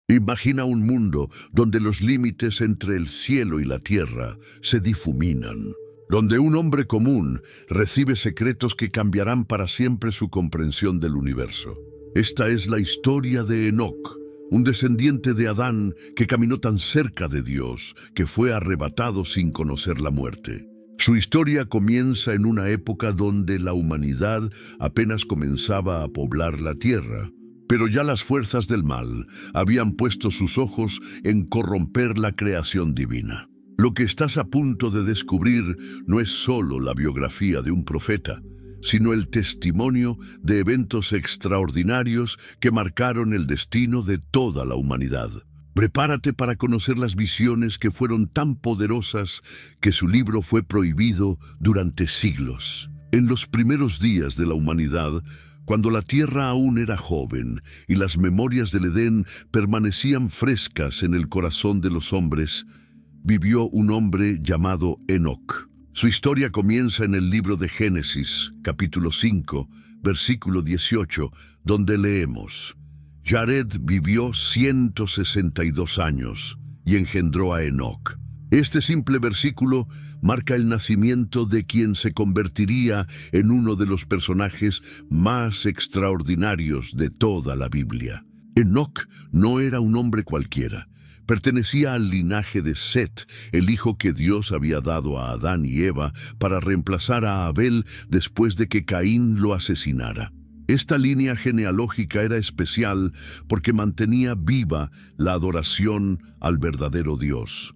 Imagina un mundo donde los límites entre el cielo y la tierra se difuminan, donde un hombre común recibe secretos que cambiarán para siempre su comprensión del universo. Esta es la historia de Enoc, un descendiente de Adán que caminó tan cerca de Dios que fue arrebatado sin conocer la muerte. Su historia comienza en una época donde la humanidad apenas comenzaba a poblar la tierra. Pero ya las fuerzas del mal habían puesto sus ojos en corromper la creación divina. Lo que estás a punto de descubrir no es solo la biografía de un profeta, sino el testimonio de eventos extraordinarios que marcaron el destino de toda la humanidad. Prepárate para conocer las visiones que fueron tan poderosas que su libro fue prohibido durante siglos. En los primeros días de la humanidad, cuando la tierra aún era joven y las memorias del Edén permanecían frescas en el corazón de los hombres, vivió un hombre llamado Enoc. Su historia comienza en el libro de Génesis, capítulo 5, versículo 18, donde leemos: Jared vivió 162 años y engendró a Enoc. Este simple versículo marca el nacimiento de quien se convertiría en uno de los personajes más extraordinarios de toda la Biblia. Enoc no era un hombre cualquiera. Pertenecía al linaje de Set, el hijo que Dios había dado a Adán y Eva para reemplazar a Abel después de que Caín lo asesinara. Esta línea genealógica era especial porque mantenía viva la adoración al verdadero Dios.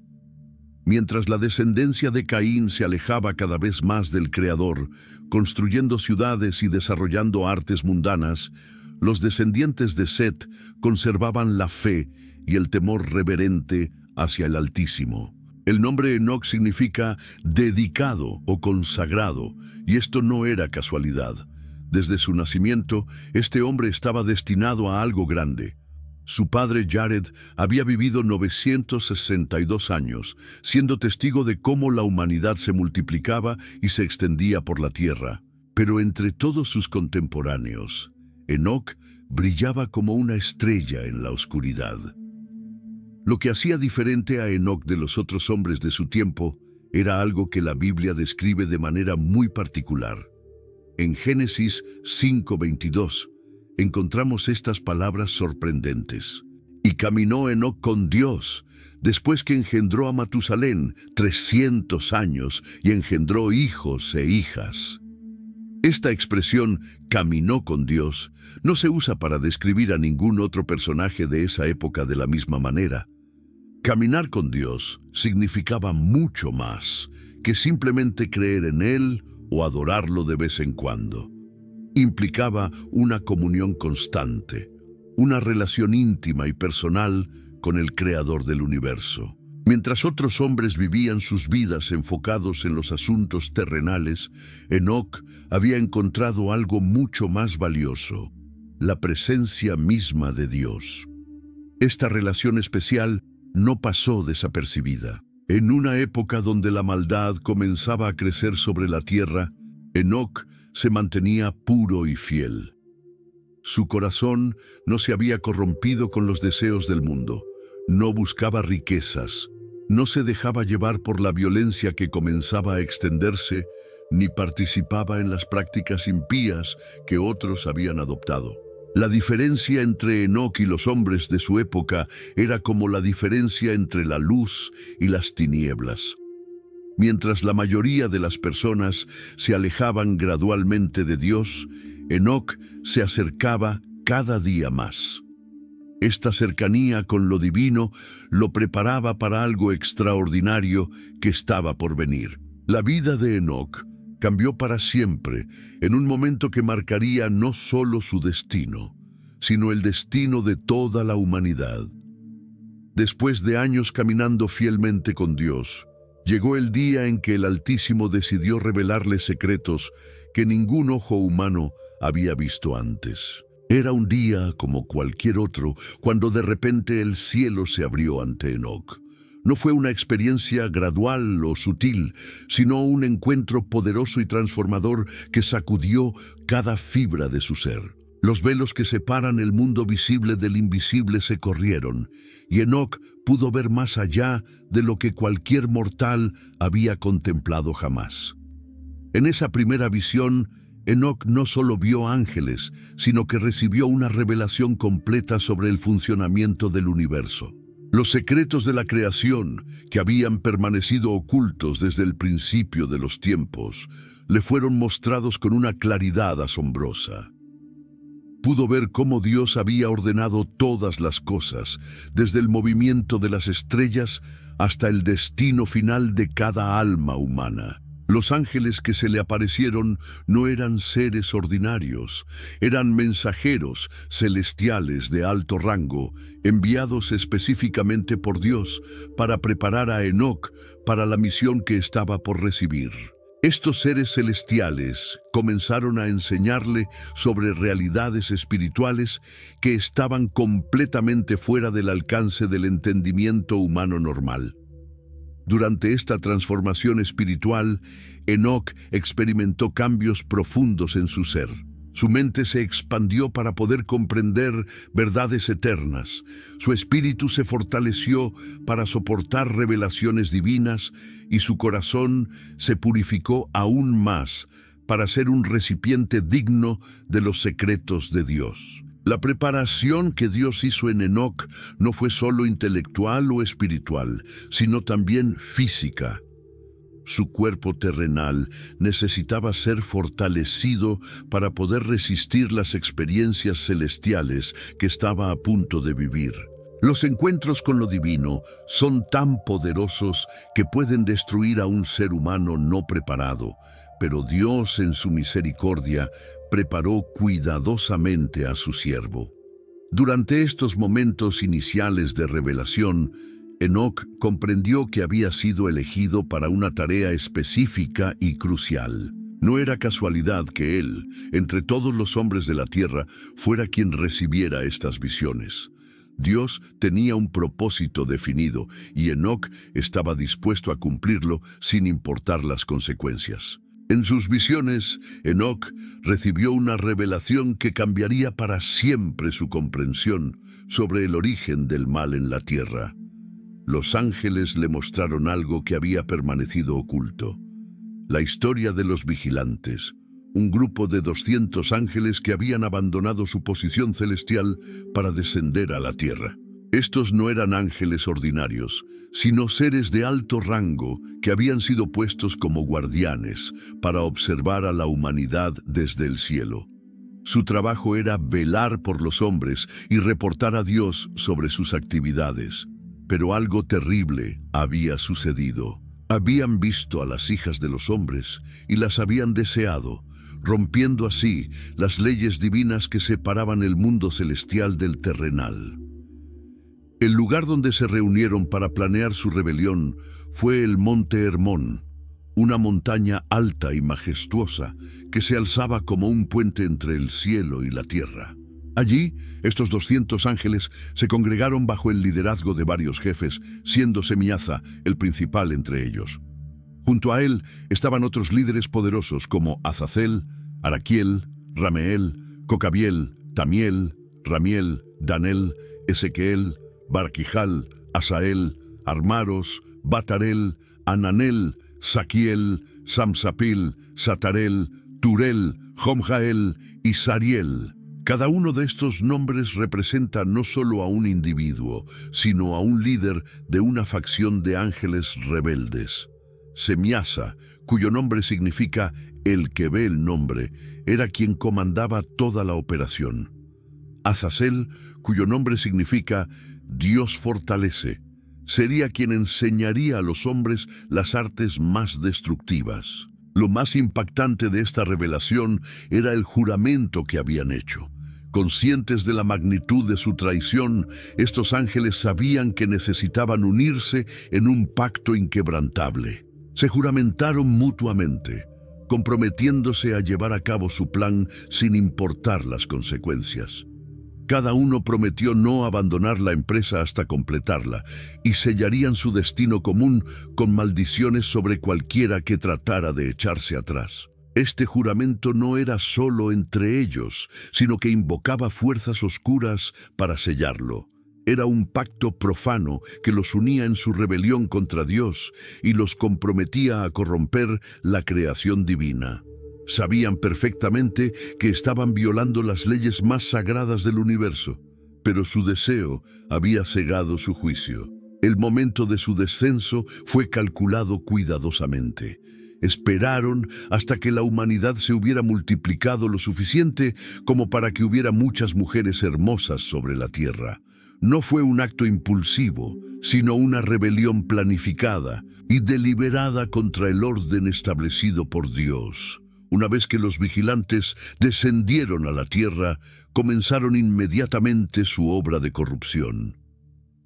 Mientras la descendencia de Caín se alejaba cada vez más del Creador, construyendo ciudades y desarrollando artes mundanas, los descendientes de Set conservaban la fe y el temor reverente hacia el Altísimo. El nombre Enoc significa dedicado o consagrado, y esto no era casualidad. Desde su nacimiento, este hombre estaba destinado a algo grande. Su padre Jared había vivido 962 años, siendo testigo de cómo la humanidad se multiplicaba y se extendía por la tierra. Pero entre todos sus contemporáneos, Enoc brillaba como una estrella en la oscuridad. Lo que hacía diferente a Enoc de los otros hombres de su tiempo era algo que la Biblia describe de manera muy particular. En Génesis 5:22, encontramos estas palabras sorprendentes. Y caminó Enoc con Dios, después que engendró a Matusalén 300 años y engendró hijos e hijas. Esta expresión, caminó con Dios, no se usa para describir a ningún otro personaje de esa época de la misma manera. Caminar con Dios significaba mucho más que simplemente creer en Él o adorarlo de vez en cuando. Implicaba una comunión constante, una relación íntima y personal con el Creador del universo. Mientras otros hombres vivían sus vidas enfocados en los asuntos terrenales, Enoc había encontrado algo mucho más valioso: la presencia misma de Dios. Esta relación especial no pasó desapercibida. En una época donde la maldad comenzaba a crecer sobre la tierra, Enoc se mantenía puro y fiel. Su corazón no se había corrompido con los deseos del mundo, no buscaba riquezas, no se dejaba llevar por la violencia que comenzaba a extenderse, ni participaba en las prácticas impías que otros habían adoptado. La diferencia entre Enoc y los hombres de su época era como la diferencia entre la luz y las tinieblas. Mientras la mayoría de las personas se alejaban gradualmente de Dios, Enoc se acercaba cada día más. Esta cercanía con lo divino lo preparaba para algo extraordinario que estaba por venir. La vida de Enoc cambió para siempre en un momento que marcaría no solo su destino, sino el destino de toda la humanidad. Después de años caminando fielmente con Dios, llegó el día en que el Altísimo decidió revelarle secretos que ningún ojo humano había visto antes. Era un día como cualquier otro, cuando de repente el cielo se abrió ante Enoc. No fue una experiencia gradual o sutil, sino un encuentro poderoso y transformador que sacudió cada fibra de su ser. Los velos que separan el mundo visible del invisible se corrieron, y Enoc pudo ver más allá de lo que cualquier mortal había contemplado jamás. En esa primera visión, Enoc no solo vio ángeles, sino que recibió una revelación completa sobre el funcionamiento del universo. Los secretos de la creación, que habían permanecido ocultos desde el principio de los tiempos, le fueron mostrados con una claridad asombrosa. Pudo ver cómo Dios había ordenado todas las cosas, desde el movimiento de las estrellas hasta el destino final de cada alma humana. Los ángeles que se le aparecieron no eran seres ordinarios, eran mensajeros celestiales de alto rango, enviados específicamente por Dios para preparar a Enoc para la misión que estaba por recibir. Estos seres celestiales comenzaron a enseñarle sobre realidades espirituales que estaban completamente fuera del alcance del entendimiento humano normal. Durante esta transformación espiritual, Enoc experimentó cambios profundos en su ser. Su mente se expandió para poder comprender verdades eternas. Su espíritu se fortaleció para soportar revelaciones divinas y su corazón se purificó aún más para ser un recipiente digno de los secretos de Dios. La preparación que Dios hizo en Enoc no fue solo intelectual o espiritual, sino también física. Su cuerpo terrenal necesitaba ser fortalecido para poder resistir las experiencias celestiales que estaba a punto de vivir. Los encuentros con lo divino son tan poderosos que pueden destruir a un ser humano no preparado, pero Dios en su misericordia preparó cuidadosamente a su siervo. Durante estos momentos iniciales de revelación, Enoc comprendió que había sido elegido para una tarea específica y crucial. No era casualidad que él, entre todos los hombres de la tierra, fuera quien recibiera estas visiones. Dios tenía un propósito definido y Enoc estaba dispuesto a cumplirlo sin importar las consecuencias. En sus visiones, Enoc recibió una revelación que cambiaría para siempre su comprensión sobre el origen del mal en la tierra. Los ángeles le mostraron algo que había permanecido oculto: la historia de los vigilantes, un grupo de 200 ángeles que habían abandonado su posición celestial para descender a la tierra. Estos no eran ángeles ordinarios, sino seres de alto rango que habían sido puestos como guardianes para observar a la humanidad desde el cielo. Su trabajo era velar por los hombres y reportar a Dios sobre sus actividades. Pero algo terrible había sucedido. Habían visto a las hijas de los hombres y las habían deseado, rompiendo así las leyes divinas que separaban el mundo celestial del terrenal. El lugar donde se reunieron para planear su rebelión fue el Monte Hermón, una montaña alta y majestuosa que se alzaba como un puente entre el cielo y la tierra. Allí, estos 200 ángeles se congregaron bajo el liderazgo de varios jefes, siendo Semiaza el principal entre ellos. Junto a él estaban otros líderes poderosos como Azazel, Araquiel, Rameel, Cocabiel, Tamiel, Ramiel, Danel, Ezequiel, Barquijal, Asael, Armaros, Batarel, Ananel, Saquiel, Samsapil, Satarel, Turel, Jomjael y Sariel. Cada uno de estos nombres representa no solo a un individuo, sino a un líder de una facción de ángeles rebeldes. Semiaza, cuyo nombre significa el que ve el nombre, era quien comandaba toda la operación. Azazel, cuyo nombre significa Dios fortalece, sería quien enseñaría a los hombres las artes más destructivas. Lo más impactante de esta revelación era el juramento que habían hecho. Conscientes de la magnitud de su traición, estos ángeles sabían que necesitaban unirse en un pacto inquebrantable. Se juramentaron mutuamente, comprometiéndose a llevar a cabo su plan sin importar las consecuencias. Cada uno prometió no abandonar la empresa hasta completarla, y sellarían su destino común con maldiciones sobre cualquiera que tratara de echarse atrás. Este juramento no era solo entre ellos, sino que invocaba fuerzas oscuras para sellarlo. Era un pacto profano que los unía en su rebelión contra Dios y los comprometía a corromper la creación divina. Sabían perfectamente que estaban violando las leyes más sagradas del universo, pero su deseo había cegado su juicio. El momento de su descenso fue calculado cuidadosamente. Esperaron hasta que la humanidad se hubiera multiplicado lo suficiente como para que hubiera muchas mujeres hermosas sobre la tierra. No fue un acto impulsivo, sino una rebelión planificada y deliberada contra el orden establecido por Dios. Una vez que los vigilantes descendieron a la tierra, comenzaron inmediatamente su obra de corrupción.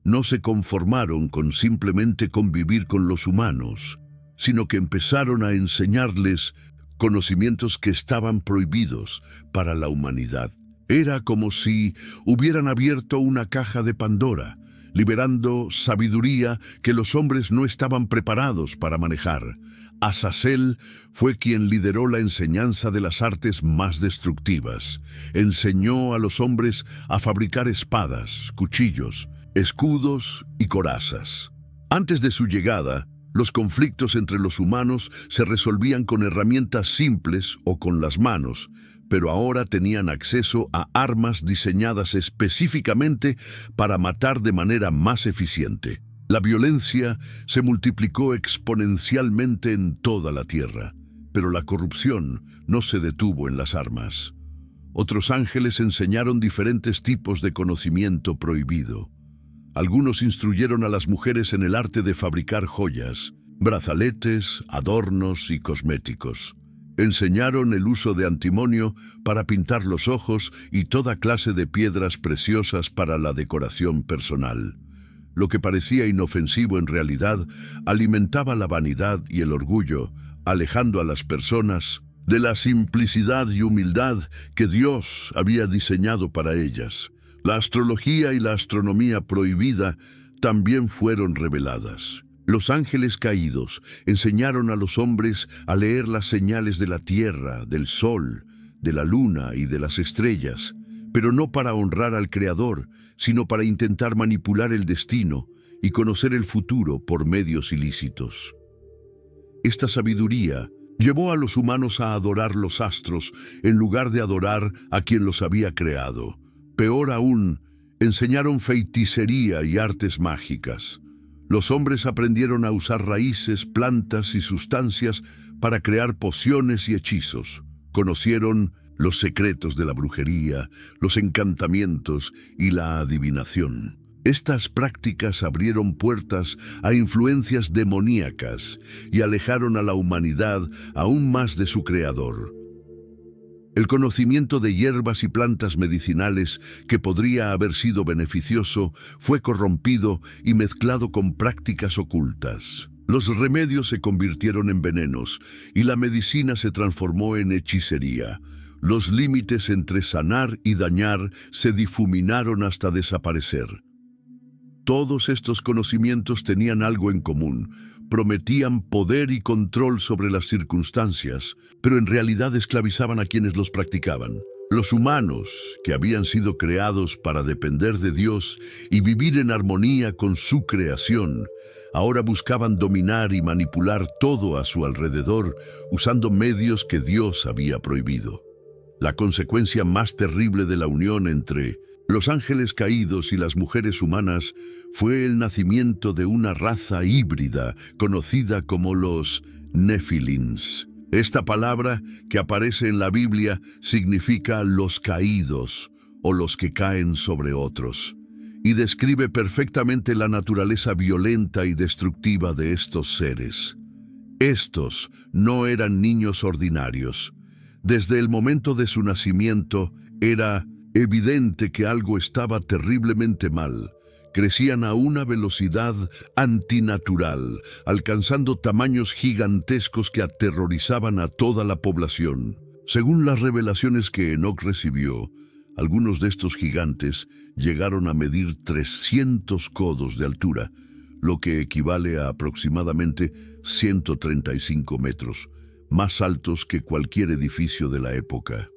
No se conformaron con simplemente convivir con los humanos, sino que empezaron a enseñarles conocimientos que estaban prohibidos para la humanidad. Era como si hubieran abierto una caja de Pandora, liberando sabiduría que los hombres no estaban preparados para manejar. Azazel fue quien lideró la enseñanza de las artes más destructivas. Enseñó a los hombres a fabricar espadas, cuchillos, escudos y corazas. Antes de su llegada, los conflictos entre los humanos se resolvían con herramientas simples o con las manos, pero ahora tenían acceso a armas diseñadas específicamente para matar de manera más eficiente. La violencia se multiplicó exponencialmente en toda la tierra, pero la corrupción no se detuvo en las armas. Otros ángeles enseñaron diferentes tipos de conocimiento prohibido. Algunos instruyeron a las mujeres en el arte de fabricar joyas, brazaletes, adornos y cosméticos. Enseñaron el uso de antimonio para pintar los ojos y toda clase de piedras preciosas para la decoración personal. Lo que parecía inofensivo en realidad alimentaba la vanidad y el orgullo, alejando a las personas de la simplicidad y humildad que Dios había diseñado para ellas. La astrología y la astronomía prohibida también fueron reveladas. Los ángeles caídos enseñaron a los hombres a leer las señales de la tierra, del sol, de la luna y de las estrellas, pero no para honrar al Creador, sino para intentar manipular el destino y conocer el futuro por medios ilícitos. Esta sabiduría llevó a los humanos a adorar los astros en lugar de adorar a quien los había creado. Peor aún, enseñaron feiticería y artes mágicas. Los hombres aprendieron a usar raíces, plantas y sustancias para crear pociones y hechizos. Conocieron los secretos de la brujería, los encantamientos y la adivinación. Estas prácticas abrieron puertas a influencias demoníacas y alejaron a la humanidad aún más de su Creador. El conocimiento de hierbas y plantas medicinales que podría haber sido beneficioso fue corrompido y mezclado con prácticas ocultas. Los remedios se convirtieron en venenos y la medicina se transformó en hechicería. Los límites entre sanar y dañar se difuminaron hasta desaparecer. Todos estos conocimientos tenían algo en común. Prometían poder y control sobre las circunstancias, pero en realidad esclavizaban a quienes los practicaban. Los humanos, que habían sido creados para depender de Dios y vivir en armonía con su creación, ahora buscaban dominar y manipular todo a su alrededor usando medios que Dios había prohibido. La consecuencia más terrible de la unión entre los ángeles caídos y las mujeres humanas fue el nacimiento de una raza híbrida conocida como los Nefilins. Esta palabra, que aparece en la Biblia, significa los caídos o los que caen sobre otros, y describe perfectamente la naturaleza violenta y destructiva de estos seres. Estos no eran niños ordinarios. Desde el momento de su nacimiento era evidente que algo estaba terriblemente mal. Crecían a una velocidad antinatural, alcanzando tamaños gigantescos que aterrorizaban a toda la población. Según las revelaciones que Enoc recibió, algunos de estos gigantes llegaron a medir 300 codos de altura, lo que equivale a aproximadamente 135 metros, más altos que cualquier edificio de la época.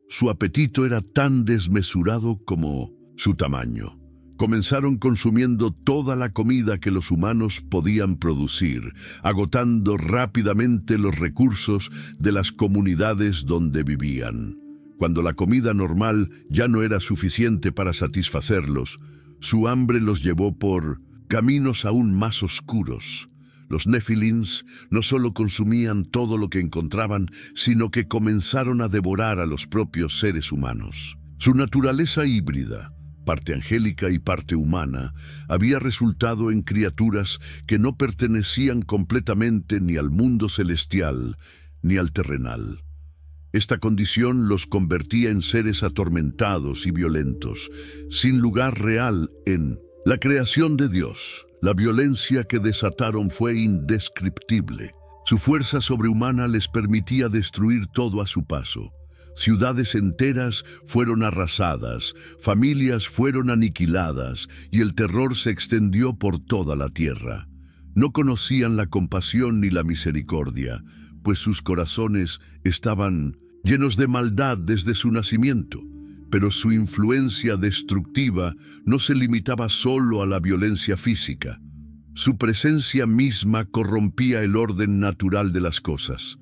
Su apetito era tan desmesurado como su tamaño. Comenzaron consumiendo toda la comida que los humanos podían producir, agotando rápidamente los recursos de las comunidades donde vivían. Cuando la comida normal ya no era suficiente para satisfacerlos, su hambre los llevó por caminos aún más oscuros. Los Nephilims no solo consumían todo lo que encontraban, sino que comenzaron a devorar a los propios seres humanos. Su naturaleza híbrida, parte angélica y parte humana, había resultado en criaturas que no pertenecían completamente ni al mundo celestial ni al terrenal. Esta condición los convertía en seres atormentados y violentos, sin lugar real en la creación de Dios. La violencia que desataron fue indescriptible. Su fuerza sobrehumana les permitía destruir todo a su paso. Ciudades enteras fueron arrasadas, familias fueron aniquiladas y el terror se extendió por toda la tierra. No conocían la compasión ni la misericordia, pues sus corazones estaban llenos de maldad desde su nacimiento. Pero su influencia destructiva no se limitaba solo a la violencia física. Su presencia misma corrompía el orden natural de las cosas.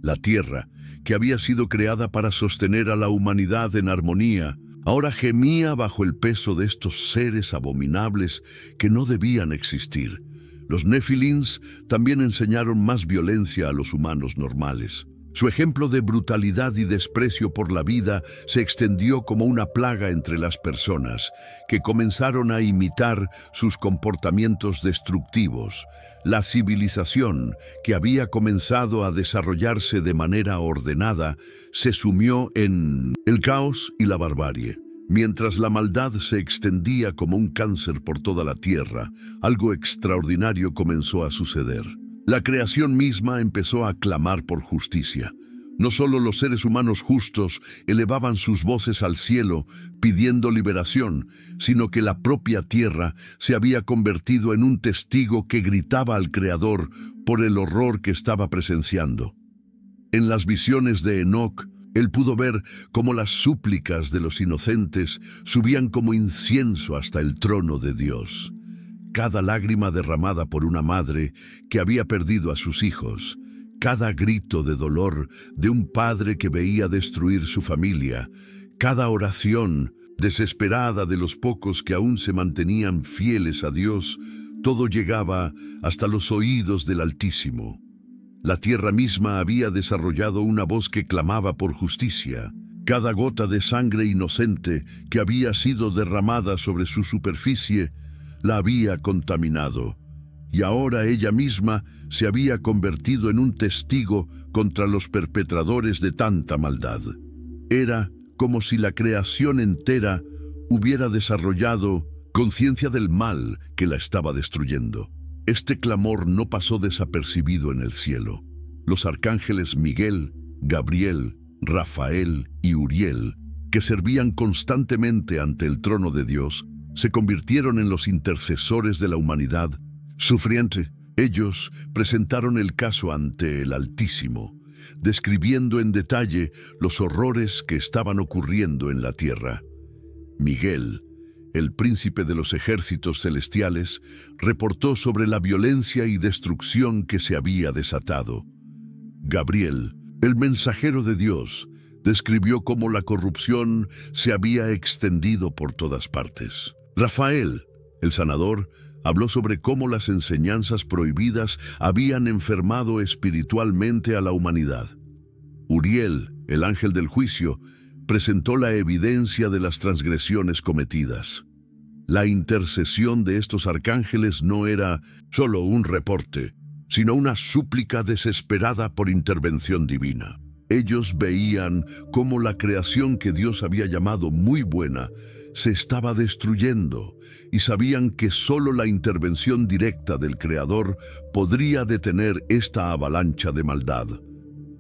La tierra, que había sido creada para sostener a la humanidad en armonía, ahora gemía bajo el peso de estos seres abominables que no debían existir. Los Nephilims también enseñaron más violencia a los humanos normales. Su ejemplo de brutalidad y desprecio por la vida se extendió como una plaga entre las personas, que comenzaron a imitar sus comportamientos destructivos. La civilización, que había comenzado a desarrollarse de manera ordenada, se sumió en el caos y la barbarie. Mientras la maldad se extendía como un cáncer por toda la tierra, algo extraordinario comenzó a suceder. La creación misma empezó a clamar por justicia. No solo los seres humanos justos elevaban sus voces al cielo pidiendo liberación, sino que la propia tierra se había convertido en un testigo que gritaba al Creador por el horror que estaba presenciando. En las visiones de Enoc, él pudo ver cómo las súplicas de los inocentes subían como incienso hasta el trono de Dios. Cada lágrima derramada por una madre que había perdido a sus hijos, cada grito de dolor de un padre que veía destruir su familia, cada oración desesperada de los pocos que aún se mantenían fieles a Dios, todo llegaba hasta los oídos del Altísimo. La tierra misma había desarrollado una voz que clamaba por justicia. Cada gota de sangre inocente que había sido derramada sobre su superficie la había contaminado, y ahora ella misma se había convertido en un testigo contra los perpetradores de tanta maldad. Era como si la creación entera hubiera desarrollado conciencia del mal que la estaba destruyendo. Este clamor no pasó desapercibido en el cielo. Los arcángeles Miguel, Gabriel, Rafael y Uriel, que servían constantemente ante el trono de Dios, se convirtieron en los intercesores de la humanidad sufriente. Ellos presentaron el caso ante el Altísimo, describiendo en detalle los horrores que estaban ocurriendo en la tierra. Miguel, el príncipe de los ejércitos celestiales, reportó sobre la violencia y destrucción que se había desatado. Gabriel, el mensajero de Dios, describió cómo la corrupción se había extendido por todas partes. Rafael, el sanador, habló sobre cómo las enseñanzas prohibidas habían enfermado espiritualmente a la humanidad. Uriel, el ángel del juicio, presentó la evidencia de las transgresiones cometidas. La intercesión de estos arcángeles no era solo un reporte, sino una súplica desesperada por intervención divina. Ellos veían cómo la creación que Dios había llamado muy buena se estaba destruyendo y sabían que solo la intervención directa del Creador podría detener esta avalancha de maldad.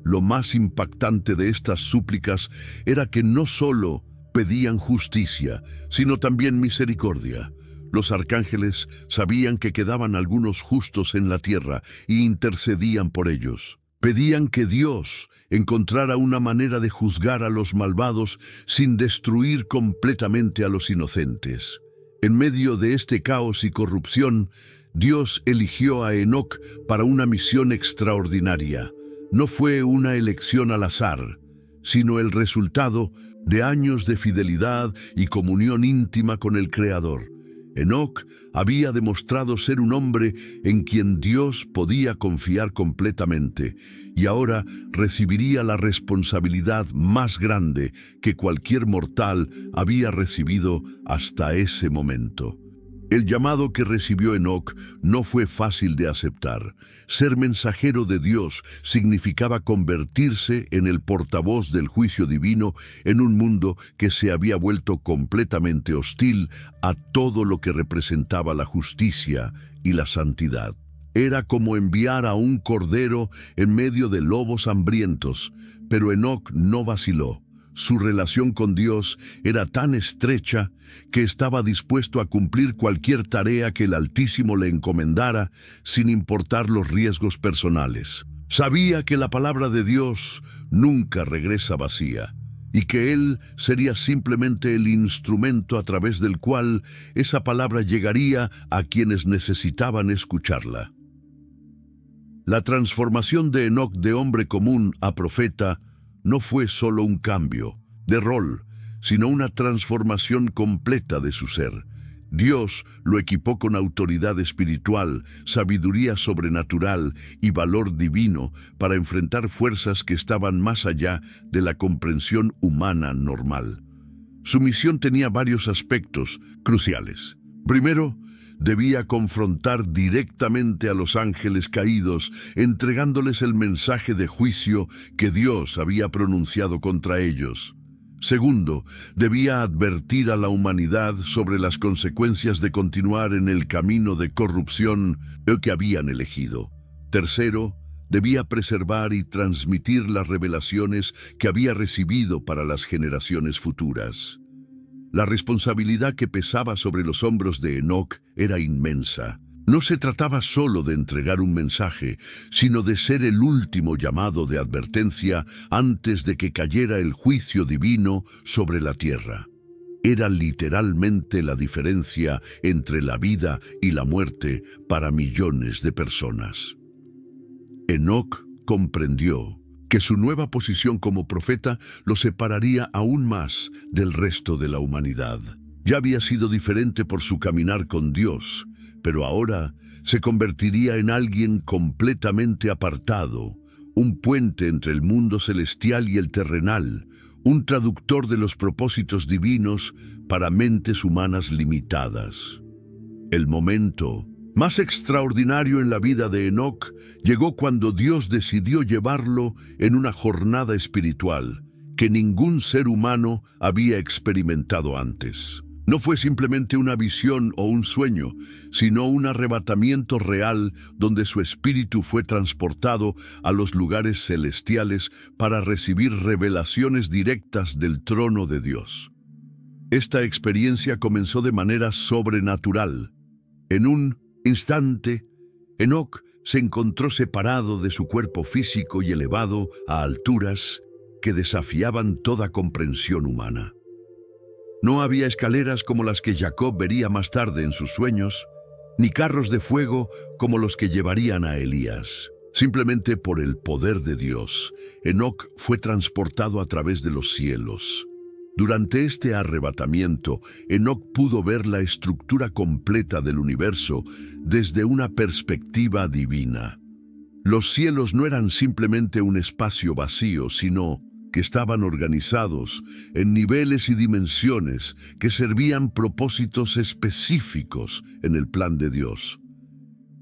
Lo más impactante de estas súplicas era que no solo pedían justicia, sino también misericordia. Los arcángeles sabían que quedaban algunos justos en la tierra y intercedían por ellos. Pedían que Dios encontrara una manera de juzgar a los malvados sin destruir completamente a los inocentes. En medio de este caos y corrupción, Dios eligió a Enoc para una misión extraordinaria. No fue una elección al azar, sino el resultado de años de fidelidad y comunión íntima con el Creador. Enoc había demostrado ser un hombre en quien Dios podía confiar completamente, y ahora recibiría la responsabilidad más grande que cualquier mortal había recibido hasta ese momento. El llamado que recibió Enoc no fue fácil de aceptar. Ser mensajero de Dios significaba convertirse en el portavoz del juicio divino en un mundo que se había vuelto completamente hostil a todo lo que representaba la justicia y la santidad. Era como enviar a un cordero en medio de lobos hambrientos, pero Enoc no vaciló. Su relación con Dios era tan estrecha que estaba dispuesto a cumplir cualquier tarea que el Altísimo le encomendara, sin importar los riesgos personales. Sabía que la palabra de Dios nunca regresa vacía, y que él sería simplemente el instrumento a través del cual esa palabra llegaría a quienes necesitaban escucharla. La transformación de Enoc de hombre común a profeta no fue solo un cambio de rol, sino una transformación completa de su ser. Dios lo equipó con autoridad espiritual, sabiduría sobrenatural y valor divino para enfrentar fuerzas que estaban más allá de la comprensión humana normal. Su misión tenía varios aspectos cruciales. Primero, debía confrontar directamente a los ángeles caídos, entregándoles el mensaje de juicio que Dios había pronunciado contra ellos. Segundo, debía advertir a la humanidad sobre las consecuencias de continuar en el camino de corrupción que habían elegido. Tercero, debía preservar y transmitir las revelaciones que había recibido para las generaciones futuras. La responsabilidad que pesaba sobre los hombros de Enoc era inmensa. No se trataba solo de entregar un mensaje, sino de ser el último llamado de advertencia antes de que cayera el juicio divino sobre la tierra. Era literalmente la diferencia entre la vida y la muerte para millones de personas. Enoc comprendió que su nueva posición como profeta lo separaría aún más del resto de la humanidad. Ya había sido diferente por su caminar con Dios, pero ahora se convertiría en alguien completamente apartado, un puente entre el mundo celestial y el terrenal, un traductor de los propósitos divinos para mentes humanas limitadas. El momento más extraordinario en la vida de Enoc llegó cuando Dios decidió llevarlo en una jornada espiritual que ningún ser humano había experimentado antes. No fue simplemente una visión o un sueño, sino un arrebatamiento real donde su espíritu fue transportado a los lugares celestiales para recibir revelaciones directas del trono de Dios. Esta experiencia comenzó de manera sobrenatural. En un instante, Enoc se encontró separado de su cuerpo físico y elevado a alturas que desafiaban toda comprensión humana. No había escaleras como las que Jacob vería más tarde en sus sueños, ni carros de fuego como los que llevarían a Elías. Simplemente por el poder de Dios, Enoc fue transportado a través de los cielos. Durante este arrebatamiento, Enoc pudo ver la estructura completa del universo desde una perspectiva divina. Los cielos no eran simplemente un espacio vacío, sino que estaban organizados en niveles y dimensiones que servían propósitos específicos en el plan de Dios.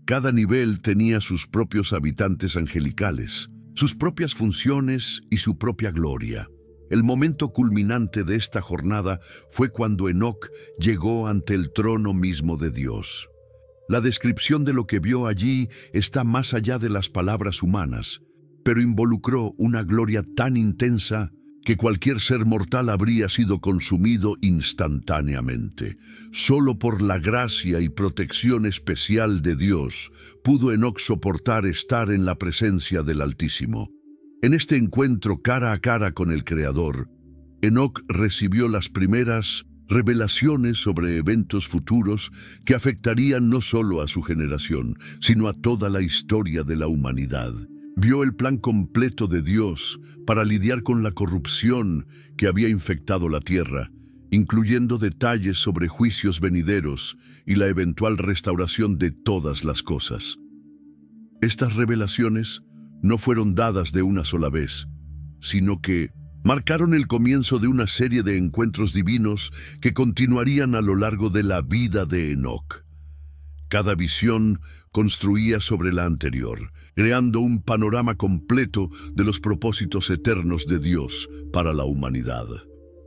Cada nivel tenía sus propios habitantes angelicales, sus propias funciones y su propia gloria. El momento culminante de esta jornada fue cuando Enoc llegó ante el trono mismo de Dios. La descripción de lo que vio allí está más allá de las palabras humanas, pero involucró una gloria tan intensa que cualquier ser mortal habría sido consumido instantáneamente. Solo por la gracia y protección especial de Dios pudo Enoc soportar estar en la presencia del Altísimo. En este encuentro cara a cara con el Creador, Enoc recibió las primeras revelaciones sobre eventos futuros que afectarían no solo a su generación, sino a toda la historia de la humanidad. Vio el plan completo de Dios para lidiar con la corrupción que había infectado la tierra, incluyendo detalles sobre juicios venideros y la eventual restauración de todas las cosas. Estas revelaciones no fueron dadas de una sola vez, sino que marcaron el comienzo de una serie de encuentros divinos que continuarían a lo largo de la vida de Enoc. Cada visión construía sobre la anterior, creando un panorama completo de los propósitos eternos de Dios para la humanidad.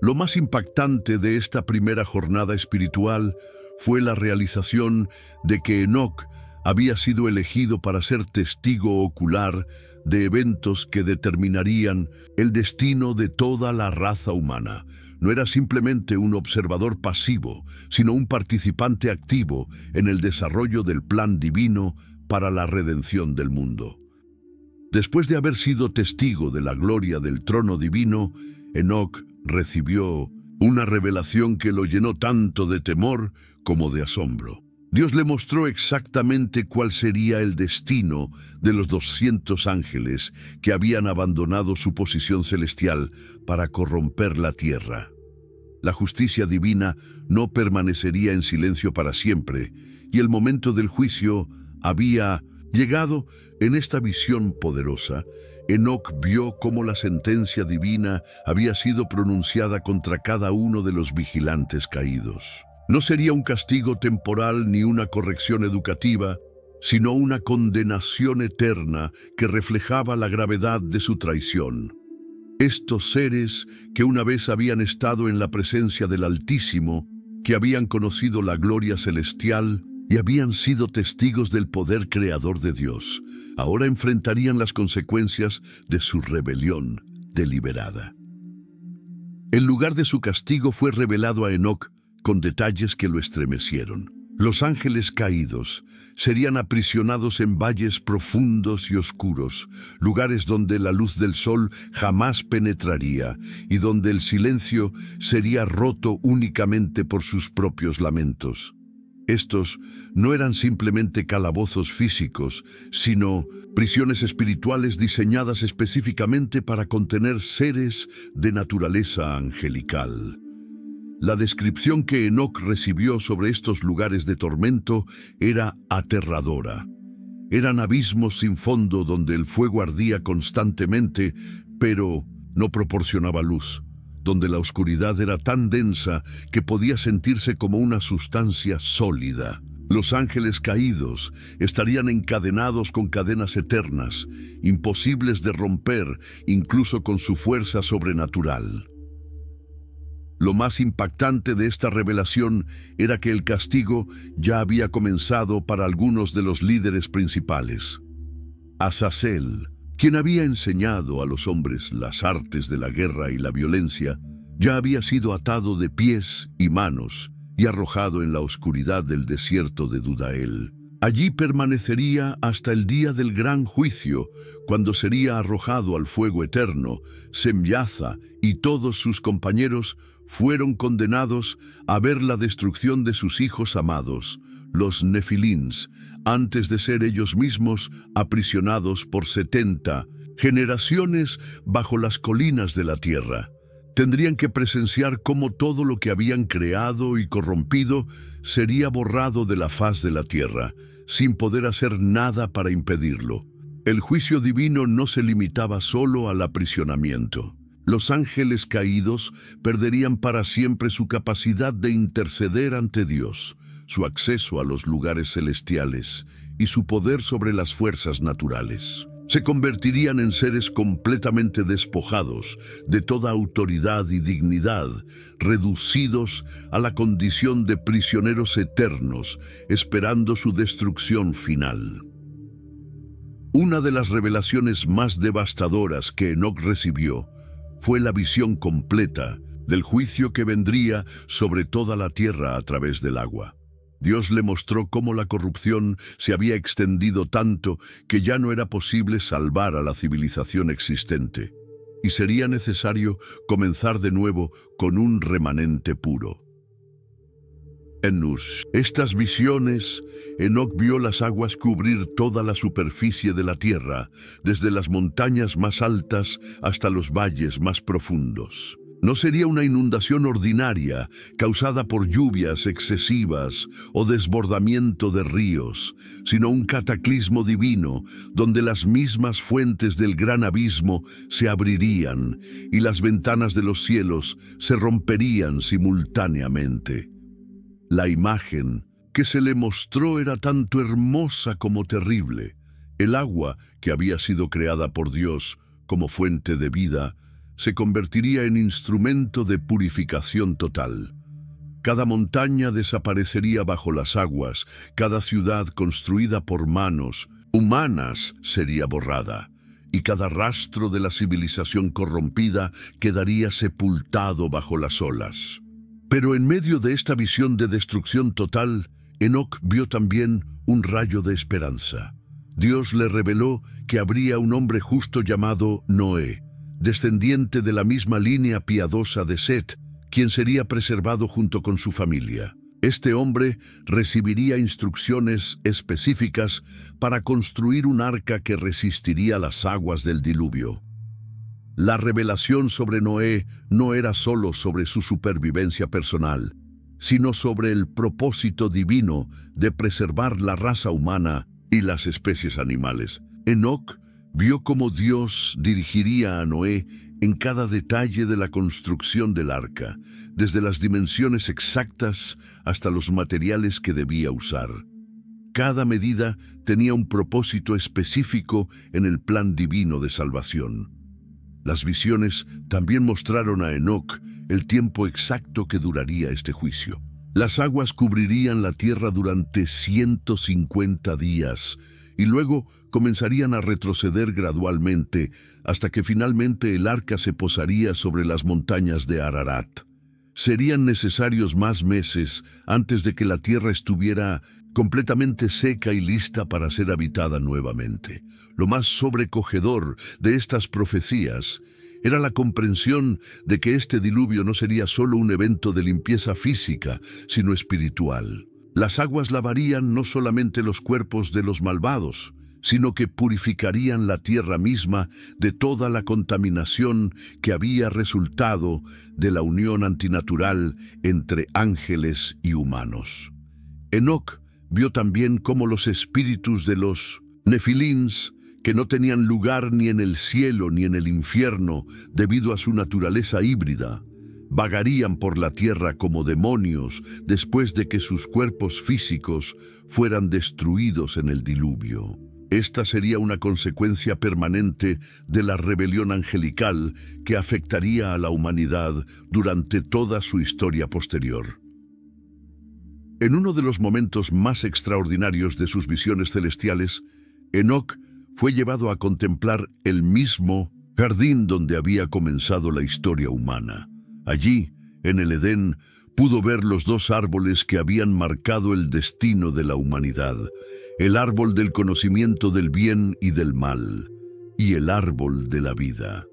Lo más impactante de esta primera jornada espiritual fue la realización de que Enoc había sido elegido para ser testigo ocular de eventos que determinarían el destino de toda la raza humana. No era simplemente un observador pasivo, sino un participante activo en el desarrollo del plan divino para la redención del mundo. Después de haber sido testigo de la gloria del trono divino, Enoc recibió una revelación que lo llenó tanto de temor como de asombro. Dios le mostró exactamente cuál sería el destino de los 200 ángeles que habían abandonado su posición celestial para corromper la tierra. La justicia divina no permanecería en silencio para siempre, y el momento del juicio había llegado. En esta visión poderosa, Enoc vio cómo la sentencia divina había sido pronunciada contra cada uno de los vigilantes caídos. No sería un castigo temporal ni una corrección educativa, sino una condenación eterna que reflejaba la gravedad de su traición. Estos seres que una vez habían estado en la presencia del Altísimo, que habían conocido la gloria celestial y habían sido testigos del poder creador de Dios, ahora enfrentarían las consecuencias de su rebelión deliberada. El lugar de su castigo fue revelado a Enoc con detalles que lo estremecieron. Los ángeles caídos serían aprisionados en valles profundos y oscuros, lugares donde la luz del sol jamás penetraría y donde el silencio sería roto únicamente por sus propios lamentos. Estos no eran simplemente calabozos físicos, sino prisiones espirituales diseñadas específicamente para contener seres de naturaleza angelical. La descripción que Enoc recibió sobre estos lugares de tormento era aterradora. Eran abismos sin fondo donde el fuego ardía constantemente, pero no proporcionaba luz, donde la oscuridad era tan densa que podía sentirse como una sustancia sólida. Los ángeles caídos estarían encadenados con cadenas eternas, imposibles de romper incluso con su fuerza sobrenatural. Lo más impactante de esta revelación era que el castigo ya había comenzado para algunos de los líderes principales. Azazel, quien había enseñado a los hombres las artes de la guerra y la violencia, ya había sido atado de pies y manos y arrojado en la oscuridad del desierto de Dudael. Allí permanecería hasta el día del gran juicio, cuando sería arrojado al fuego eterno. Semyaza y todos sus compañeros fueron condenados a ver la destrucción de sus hijos amados, los Nefilins, antes de ser ellos mismos aprisionados por 70 generaciones bajo las colinas de la tierra. Tendrían que presenciar cómo todo lo que habían creado y corrompido sería borrado de la faz de la tierra, sin poder hacer nada para impedirlo. El juicio divino no se limitaba solo al aprisionamiento. Los ángeles caídos perderían para siempre su capacidad de interceder ante Dios, su acceso a los lugares celestiales y su poder sobre las fuerzas naturales. Se convertirían en seres completamente despojados de toda autoridad y dignidad, reducidos a la condición de prisioneros eternos, esperando su destrucción final. Una de las revelaciones más devastadoras que Enoc recibió fue la visión completa del juicio que vendría sobre toda la tierra a través del agua. Dios le mostró cómo la corrupción se había extendido tanto que ya no era posible salvar a la civilización existente, y sería necesario comenzar de nuevo con un remanente puro. En estas visiones, Enoc vio las aguas cubrir toda la superficie de la tierra, desde las montañas más altas hasta los valles más profundos. No sería una inundación ordinaria causada por lluvias excesivas o desbordamiento de ríos, sino un cataclismo divino donde las mismas fuentes del gran abismo se abrirían y las ventanas de los cielos se romperían simultáneamente. La imagen que se le mostró era tanto hermosa como terrible. El agua, que había sido creada por Dios como fuente de vida, se convertiría en instrumento de purificación total. Cada montaña desaparecería bajo las aguas, cada ciudad construida por manos humanas sería borrada, y cada rastro de la civilización corrompida quedaría sepultado bajo las olas. Pero en medio de esta visión de destrucción total, Enoc vio también un rayo de esperanza. Dios le reveló que habría un hombre justo llamado Noé, descendiente de la misma línea piadosa de Set, quien sería preservado junto con su familia. Este hombre recibiría instrucciones específicas para construir un arca que resistiría las aguas del diluvio. La revelación sobre Noé no era solo sobre su supervivencia personal, sino sobre el propósito divino de preservar la raza humana y las especies animales. Enoc vio cómo Dios dirigiría a Noé en cada detalle de la construcción del arca, desde las dimensiones exactas hasta los materiales que debía usar. Cada medida tenía un propósito específico en el plan divino de salvación. Las visiones también mostraron a Enoc el tiempo exacto que duraría este juicio. Las aguas cubrirían la tierra durante 150 días y luego comenzarían a retroceder gradualmente hasta que finalmente el arca se posaría sobre las montañas de Ararat. Serían necesarios más meses antes de que la tierra estuviera completamente seca y lista para ser habitada nuevamente. Lo más sobrecogedor de estas profecías era la comprensión de que este diluvio no sería solo un evento de limpieza física, sino espiritual. Las aguas lavarían no solamente los cuerpos de los malvados, sino que purificarían la tierra misma de toda la contaminación que había resultado de la unión antinatural entre ángeles y humanos. Enoc vio también cómo los espíritus de los nefilins, que no tenían lugar ni en el cielo ni en el infierno debido a su naturaleza híbrida, vagarían por la tierra como demonios después de que sus cuerpos físicos fueran destruidos en el diluvio. Esta sería una consecuencia permanente de la rebelión angelical que afectaría a la humanidad durante toda su historia posterior. En uno de los momentos más extraordinarios de sus visiones celestiales, Enoc fue llevado a contemplar el mismo jardín donde había comenzado la historia humana. Allí, en el Edén, pudo ver los dos árboles que habían marcado el destino de la humanidad: el árbol del conocimiento del bien y del mal, y el árbol de la vida.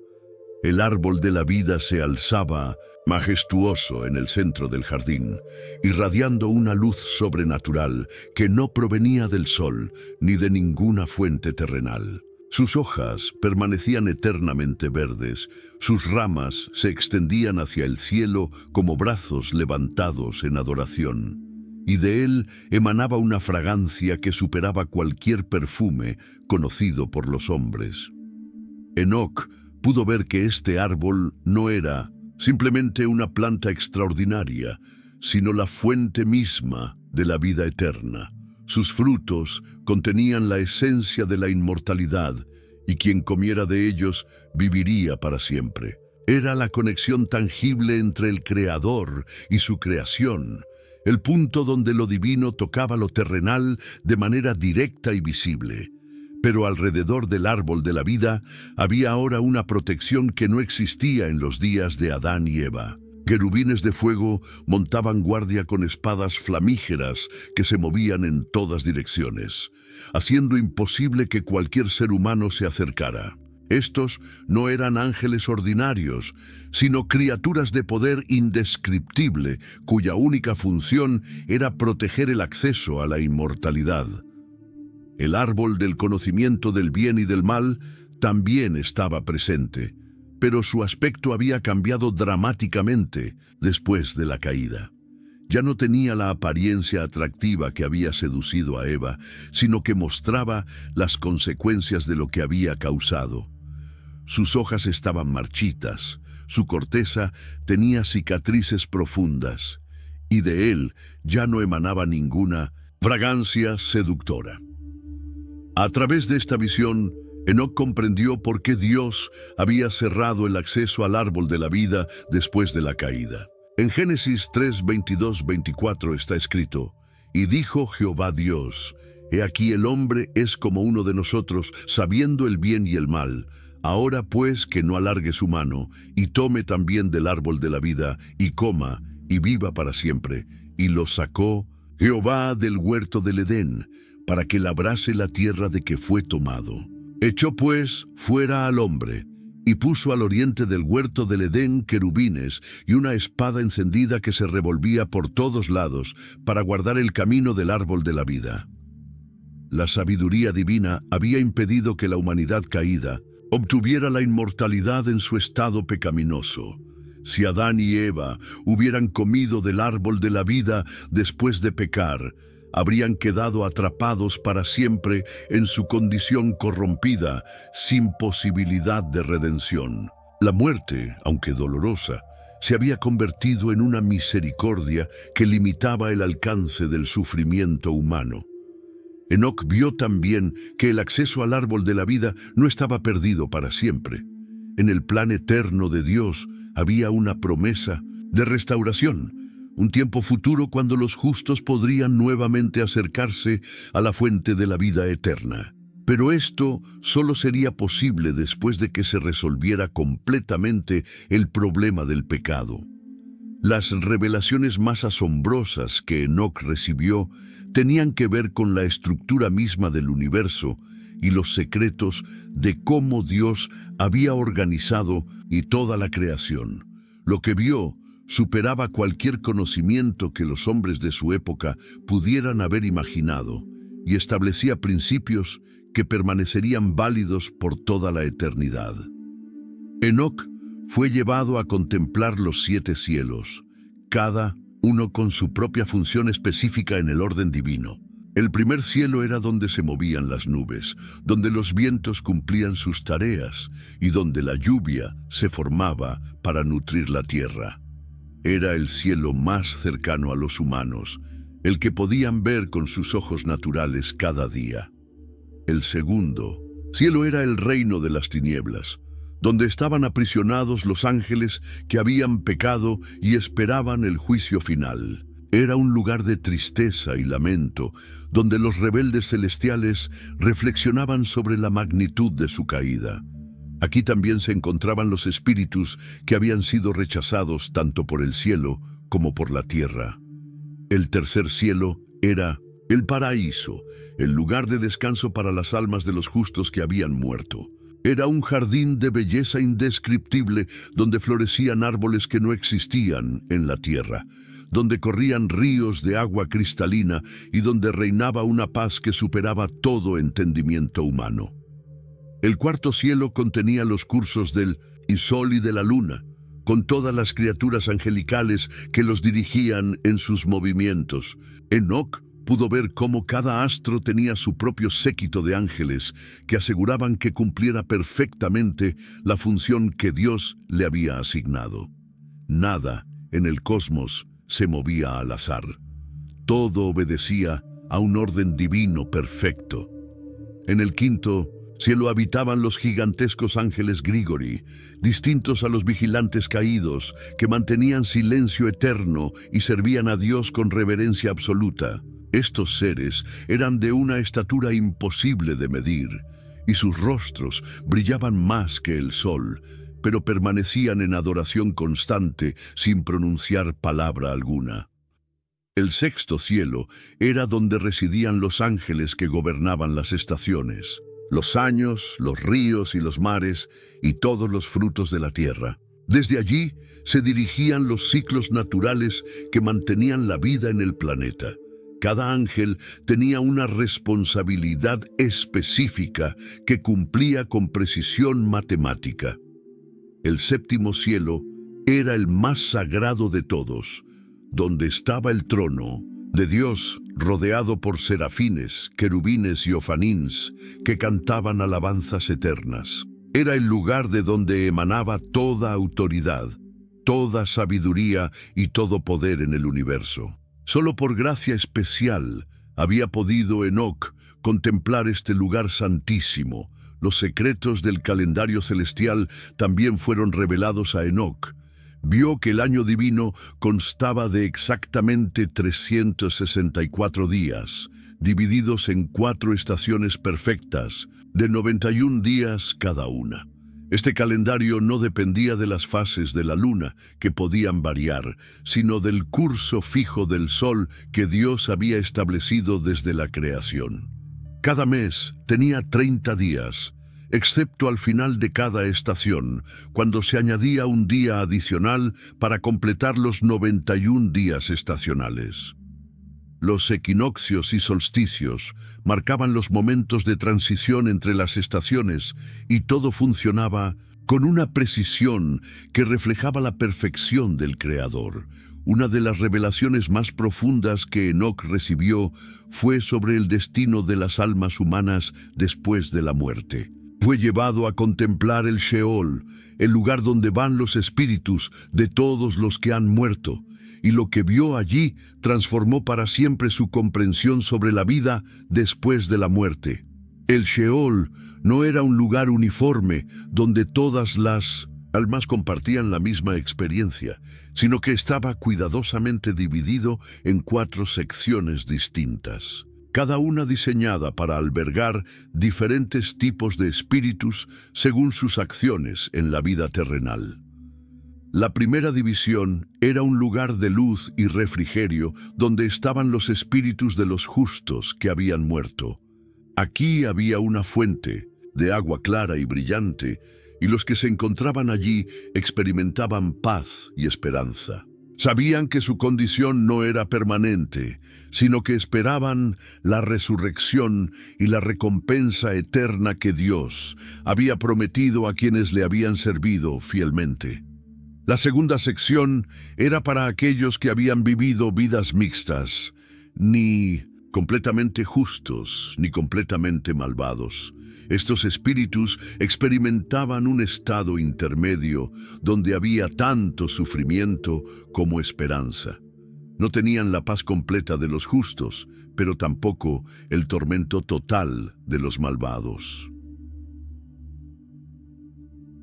El árbol de la vida se alzaba majestuoso en el centro del jardín, irradiando una luz sobrenatural que no provenía del sol ni de ninguna fuente terrenal. Sus hojas permanecían eternamente verdes, sus ramas se extendían hacia el cielo como brazos levantados en adoración, y de él emanaba una fragancia que superaba cualquier perfume conocido por los hombres. Enoc pudo ver que este árbol no era simplemente una planta extraordinaria, sino la fuente misma de la vida eterna. Sus frutos contenían la esencia de la inmortalidad, y quien comiera de ellos viviría para siempre. Era la conexión tangible entre el Creador y su creación, el punto donde lo divino tocaba lo terrenal de manera directa y visible. Pero alrededor del árbol de la vida había ahora una protección que no existía en los días de Adán y Eva. Querubines de fuego montaban guardia con espadas flamígeras que se movían en todas direcciones, haciendo imposible que cualquier ser humano se acercara. Estos no eran ángeles ordinarios, sino criaturas de poder indescriptible, cuya única función era proteger el acceso a la inmortalidad. El árbol del conocimiento del bien y del mal también estaba presente, pero su aspecto había cambiado dramáticamente después de la caída. Ya no tenía la apariencia atractiva que había seducido a Eva, sino que mostraba las consecuencias de lo que había causado. Sus hojas estaban marchitas, su corteza tenía cicatrices profundas, y de él ya no emanaba ninguna fragancia seductora. A través de esta visión, Enoc comprendió por qué Dios había cerrado el acceso al árbol de la vida después de la caída. En Génesis 3, 22, 24 está escrito: «Y dijo Jehová Dios, he aquí el hombre es como uno de nosotros, sabiendo el bien y el mal. Ahora pues que no alargue su mano, y tome también del árbol de la vida, y coma, y viva para siempre. Y lo sacó Jehová del huerto del Edén, para que labrase la tierra de que fue tomado. Echó pues fuera al hombre, y puso al oriente del huerto del Edén querubines y una espada encendida que se revolvía por todos lados para guardar el camino del árbol de la vida». La sabiduría divina había impedido que la humanidad caída obtuviera la inmortalidad en su estado pecaminoso. Si Adán y Eva hubieran comido del árbol de la vida después de pecar, habrían quedado atrapados para siempre en su condición corrompida, sin posibilidad de redención. La muerte, aunque dolorosa, se había convertido en una misericordia que limitaba el alcance del sufrimiento humano. Enoc vio también que el acceso al árbol de la vida no estaba perdido para siempre. En el plan eterno de Dios había una promesa de restauración, un tiempo futuro cuando los justos podrían nuevamente acercarse a la fuente de la vida eterna. Pero esto solo sería posible después de que se resolviera completamente el problema del pecado. Las revelaciones más asombrosas que Enoc recibió tenían que ver con la estructura misma del universo y los secretos de cómo Dios había organizado y toda la creación. Lo que vio superaba cualquier conocimiento que los hombres de su época pudieran haber imaginado y establecía principios que permanecerían válidos por toda la eternidad. Enoc fue llevado a contemplar los 7 cielos, cada uno con su propia función específica en el orden divino. El primer cielo era donde se movían las nubes, donde los vientos cumplían sus tareas y donde la lluvia se formaba para nutrir la tierra. Era el cielo más cercano a los humanos, el que podían ver con sus ojos naturales cada día. El segundo cielo era el reino de las tinieblas, donde estaban aprisionados los ángeles que habían pecado y esperaban el juicio final. Era un lugar de tristeza y lamento, donde los rebeldes celestiales reflexionaban sobre la magnitud de su caída. Aquí también se encontraban los espíritus que habían sido rechazados tanto por el cielo como por la tierra. El tercer cielo era el paraíso, el lugar de descanso para las almas de los justos que habían muerto. Era un jardín de belleza indescriptible donde florecían árboles que no existían en la tierra, donde corrían ríos de agua cristalina y donde reinaba una paz que superaba todo entendimiento humano. El cuarto cielo contenía los cursos del sol y de la luna, con todas las criaturas angelicales que los dirigían en sus movimientos. Enoc pudo ver cómo cada astro tenía su propio séquito de ángeles que aseguraban que cumpliera perfectamente la función que Dios le había asignado. Nada en el cosmos se movía al azar. Todo obedecía a un orden divino perfecto. En el quinto Cielo habitaban los gigantescos ángeles Grigori, distintos a los vigilantes caídos, que mantenían silencio eterno y servían a Dios con reverencia absoluta. Estos seres eran de una estatura imposible de medir, y sus rostros brillaban más que el sol, pero permanecían en adoración constante sin pronunciar palabra alguna. El sexto cielo era donde residían los ángeles que gobernaban las estaciones, los años, los ríos y los mares y todos los frutos de la tierra. Desde allí se dirigían los ciclos naturales que mantenían la vida en el planeta. Cada ángel tenía una responsabilidad específica que cumplía con precisión matemática. El séptimo cielo era el más sagrado de todos, donde estaba el trono de Dios, rodeado por serafines, querubines y ofanins que cantaban alabanzas eternas. Era el lugar de donde emanaba toda autoridad, toda sabiduría y todo poder en el universo. Solo por gracia especial había podido Enoc contemplar este lugar santísimo. Los secretos del calendario celestial también fueron revelados a Enoc. Vio que el año divino constaba de exactamente 364 días, divididos en 4 estaciones perfectas, de 91 días cada una. Este calendario no dependía de las fases de la luna, que podían variar, sino del curso fijo del sol que Dios había establecido desde la creación. Cada mes tenía 30 días, excepto al final de cada estación, cuando se añadía un día adicional para completar los 91 días estacionales. Los equinoccios y solsticios marcaban los momentos de transición entre las estaciones y todo funcionaba con una precisión que reflejaba la perfección del Creador. Una de las revelaciones más profundas que Enoc recibió fue sobre el destino de las almas humanas después de la muerte. Fue llevado a contemplar el Sheol, el lugar donde van los espíritus de todos los que han muerto, y lo que vio allí transformó para siempre su comprensión sobre la vida después de la muerte. El Sheol no era un lugar uniforme donde todas las almas compartían la misma experiencia, sino que estaba cuidadosamente dividido en 4 secciones distintas, cada una diseñada para albergar diferentes tipos de espíritus según sus acciones en la vida terrenal. La primera división era un lugar de luz y refrigerio donde estaban los espíritus de los justos que habían muerto. Aquí había una fuente de agua clara y brillante, y los que se encontraban allí experimentaban paz y esperanza. Sabían que su condición no era permanente, sino que esperaban la resurrección y la recompensa eterna que Dios había prometido a quienes le habían servido fielmente. La segunda sección era para aquellos que habían vivido vidas mixtas, ni completamente justos, ni completamente malvados. Estos espíritus experimentaban un estado intermedio donde había tanto sufrimiento como esperanza. No tenían la paz completa de los justos, pero tampoco el tormento total de los malvados.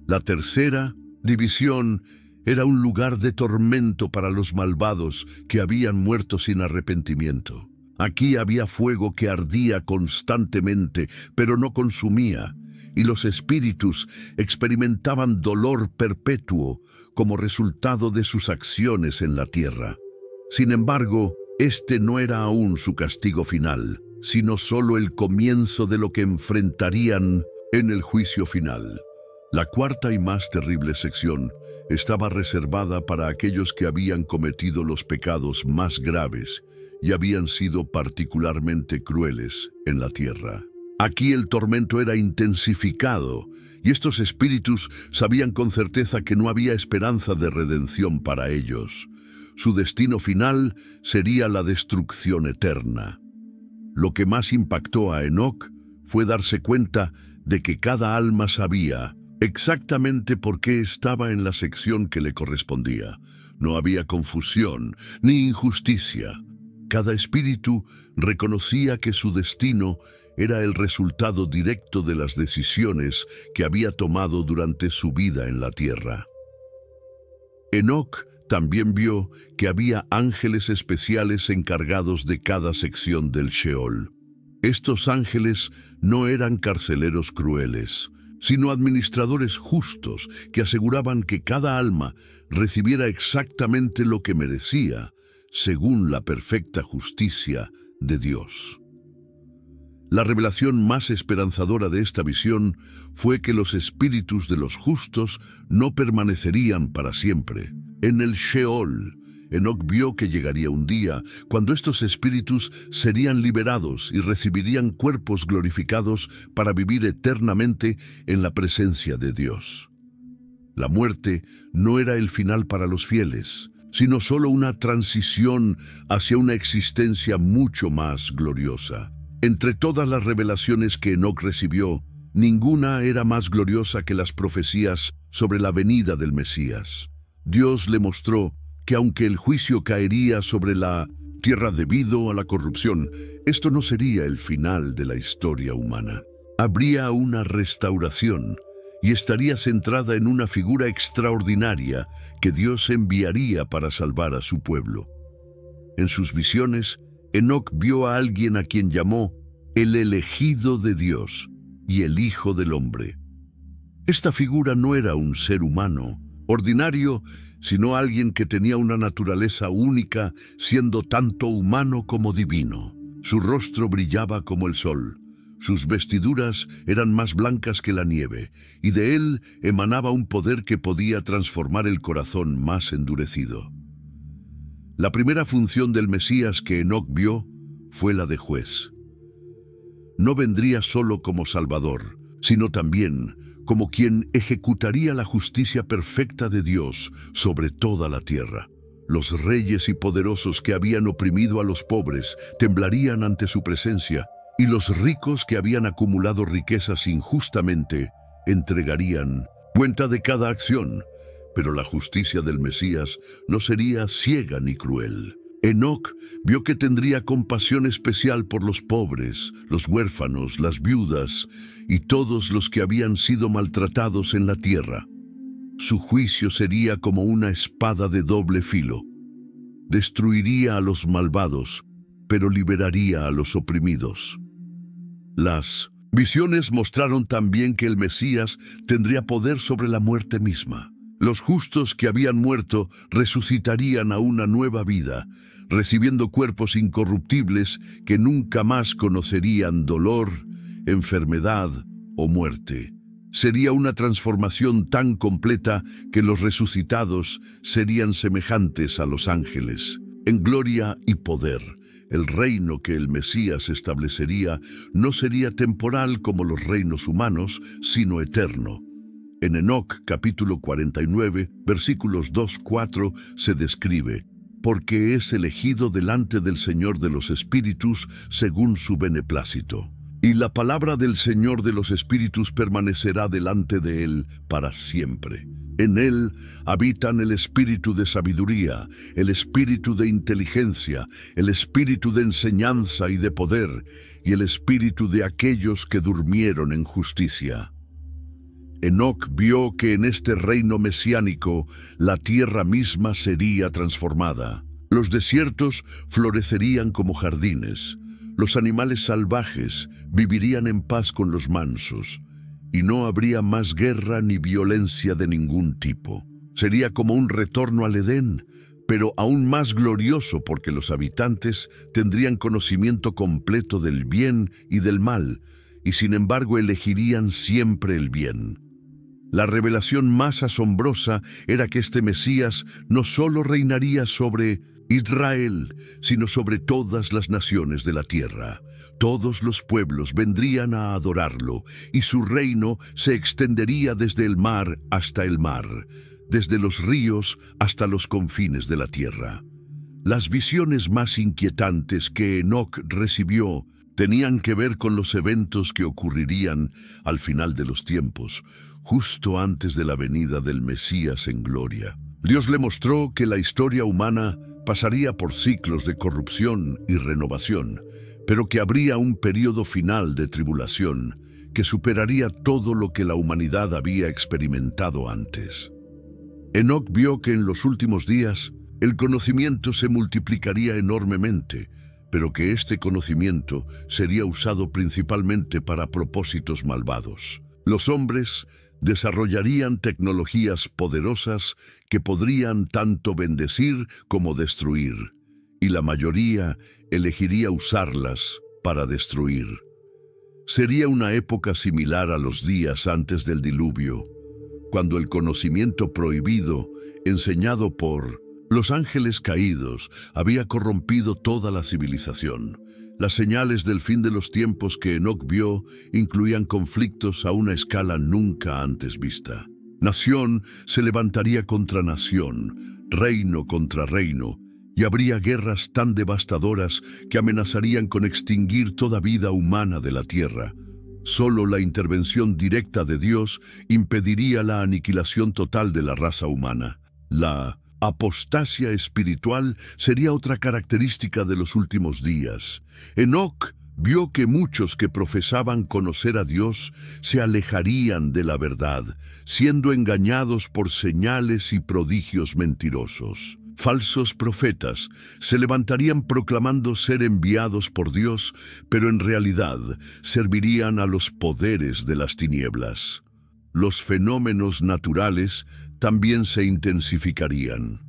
La tercera división era un lugar de tormento para los malvados que habían muerto sin arrepentimiento. Aquí había fuego que ardía constantemente, pero no consumía, y los espíritus experimentaban dolor perpetuo como resultado de sus acciones en la tierra. Sin embargo, este no era aún su castigo final, sino solo el comienzo de lo que enfrentarían en el juicio final. La cuarta y más terrible sección estaba reservada para aquellos que habían cometido los pecados más graves y habían sido particularmente crueles en la tierra. Aquí el tormento era intensificado, y estos espíritus sabían con certeza que no había esperanza de redención para ellos. Su destino final sería la destrucción eterna. Lo que más impactó a Enoc fue darse cuenta de que cada alma sabía exactamente por qué estaba en la sección que le correspondía. No había confusión ni injusticia. Cada espíritu reconocía que su destino era el resultado directo de las decisiones que había tomado durante su vida en la tierra. Enoc también vio que había ángeles especiales encargados de cada sección del Sheol. Estos ángeles no eran carceleros crueles, sino administradores justos que aseguraban que cada alma recibiera exactamente lo que merecía, según la perfecta justicia de Dios. La revelación más esperanzadora de esta visión fue que los espíritus de los justos no permanecerían para siempre. En el Sheol, Enoc vio que llegaría un día cuando estos espíritus serían liberados y recibirían cuerpos glorificados para vivir eternamente en la presencia de Dios. La muerte no era el final para los fieles, sino solo una transición hacia una existencia mucho más gloriosa. Entre todas las revelaciones que Enoc recibió, ninguna era más gloriosa que las profecías sobre la venida del Mesías. Dios le mostró que aunque el juicio caería sobre la tierra debido a la corrupción, esto no sería el final de la historia humana. Habría una restauración y estaría centrada en una figura extraordinaria que Dios enviaría para salvar a su pueblo. En sus visiones, Enoc vio a alguien a quien llamó el elegido de Dios y el Hijo del Hombre. Esta figura no era un ser humano ordinario, sino alguien que tenía una naturaleza única, siendo tanto humano como divino. Su rostro brillaba como el sol, sus vestiduras eran más blancas que la nieve, y de él emanaba un poder que podía transformar el corazón más endurecido. La primera función del Mesías que Enoc vio fue la de juez. No vendría solo como Salvador, sino también como quien ejecutaría la justicia perfecta de Dios sobre toda la tierra. Los reyes y poderosos que habían oprimido a los pobres temblarían ante su presencia, y los ricos que habían acumulado riquezas injustamente entregarían cuenta de cada acción. Pero la justicia del Mesías no sería ciega ni cruel. Enoc vio que tendría compasión especial por los pobres, los huérfanos, las viudas y todos los que habían sido maltratados en la tierra. Su juicio sería como una espada de doble filo. Destruiría a los malvados, pero liberaría a los oprimidos. Las visiones mostraron también que el Mesías tendría poder sobre la muerte misma. Los justos que habían muerto resucitarían a una nueva vida, recibiendo cuerpos incorruptibles que nunca más conocerían dolor, enfermedad o muerte. Sería una transformación tan completa que los resucitados serían semejantes a los ángeles. En gloria y poder, el reino que el Mesías establecería no sería temporal como los reinos humanos, sino eterno. En Enoc capítulo 49, versículos 2-4 se describe: porque es elegido delante del Señor de los Espíritus según su beneplácito. Y la palabra del Señor de los Espíritus permanecerá delante de él para siempre. En él habitan el espíritu de sabiduría, el espíritu de inteligencia, el espíritu de enseñanza y de poder, y el espíritu de aquellos que durmieron en justicia. Enoc vio que en este reino mesiánico la tierra misma sería transformada. Los desiertos florecerían como jardines, los animales salvajes vivirían en paz con los mansos, y no habría más guerra ni violencia de ningún tipo. Sería como un retorno al Edén, pero aún más glorioso porque los habitantes tendrían conocimiento completo del bien y del mal, y sin embargo elegirían siempre el bien. La revelación más asombrosa era que este Mesías no solo reinaría sobre Israel, sino sobre todas las naciones de la tierra. Todos los pueblos vendrían a adorarlo, y su reino se extendería desde el mar hasta el mar, desde los ríos hasta los confines de la tierra. Las visiones más inquietantes que Enoc recibió tenían que ver con los eventos que ocurrirían al final de los tiempos, justo antes de la venida del Mesías en gloria. Dios le mostró que la historia humana pasaría por ciclos de corrupción y renovación, pero que habría un periodo final de tribulación que superaría todo lo que la humanidad había experimentado antes. Enoc vio que en los últimos días el conocimiento se multiplicaría enormemente, pero que este conocimiento sería usado principalmente para propósitos malvados. Los hombres desarrollarían tecnologías poderosas que podrían tanto bendecir como destruir, y la mayoría elegiría usarlas para destruir. Sería una época similar a los días antes del diluvio, cuando el conocimiento prohibido, enseñado por los ángeles caídos, había corrompido toda la civilización. Las señales del fin de los tiempos que Enoc vio incluían conflictos a una escala nunca antes vista. Nación se levantaría contra nación, reino contra reino, y habría guerras tan devastadoras que amenazarían con extinguir toda vida humana de la tierra. Solo la intervención directa de Dios impediría la aniquilación total de la raza humana. La apostasia espiritual sería otra característica de los últimos días. Enoc vio que muchos que profesaban conocer a Dios se alejarían de la verdad, siendo engañados por señales y prodigios mentirosos. Falsos profetas se levantarían proclamando ser enviados por Dios, pero en realidad servirían a los poderes de las tinieblas. Los fenómenos naturales también se intensificarían.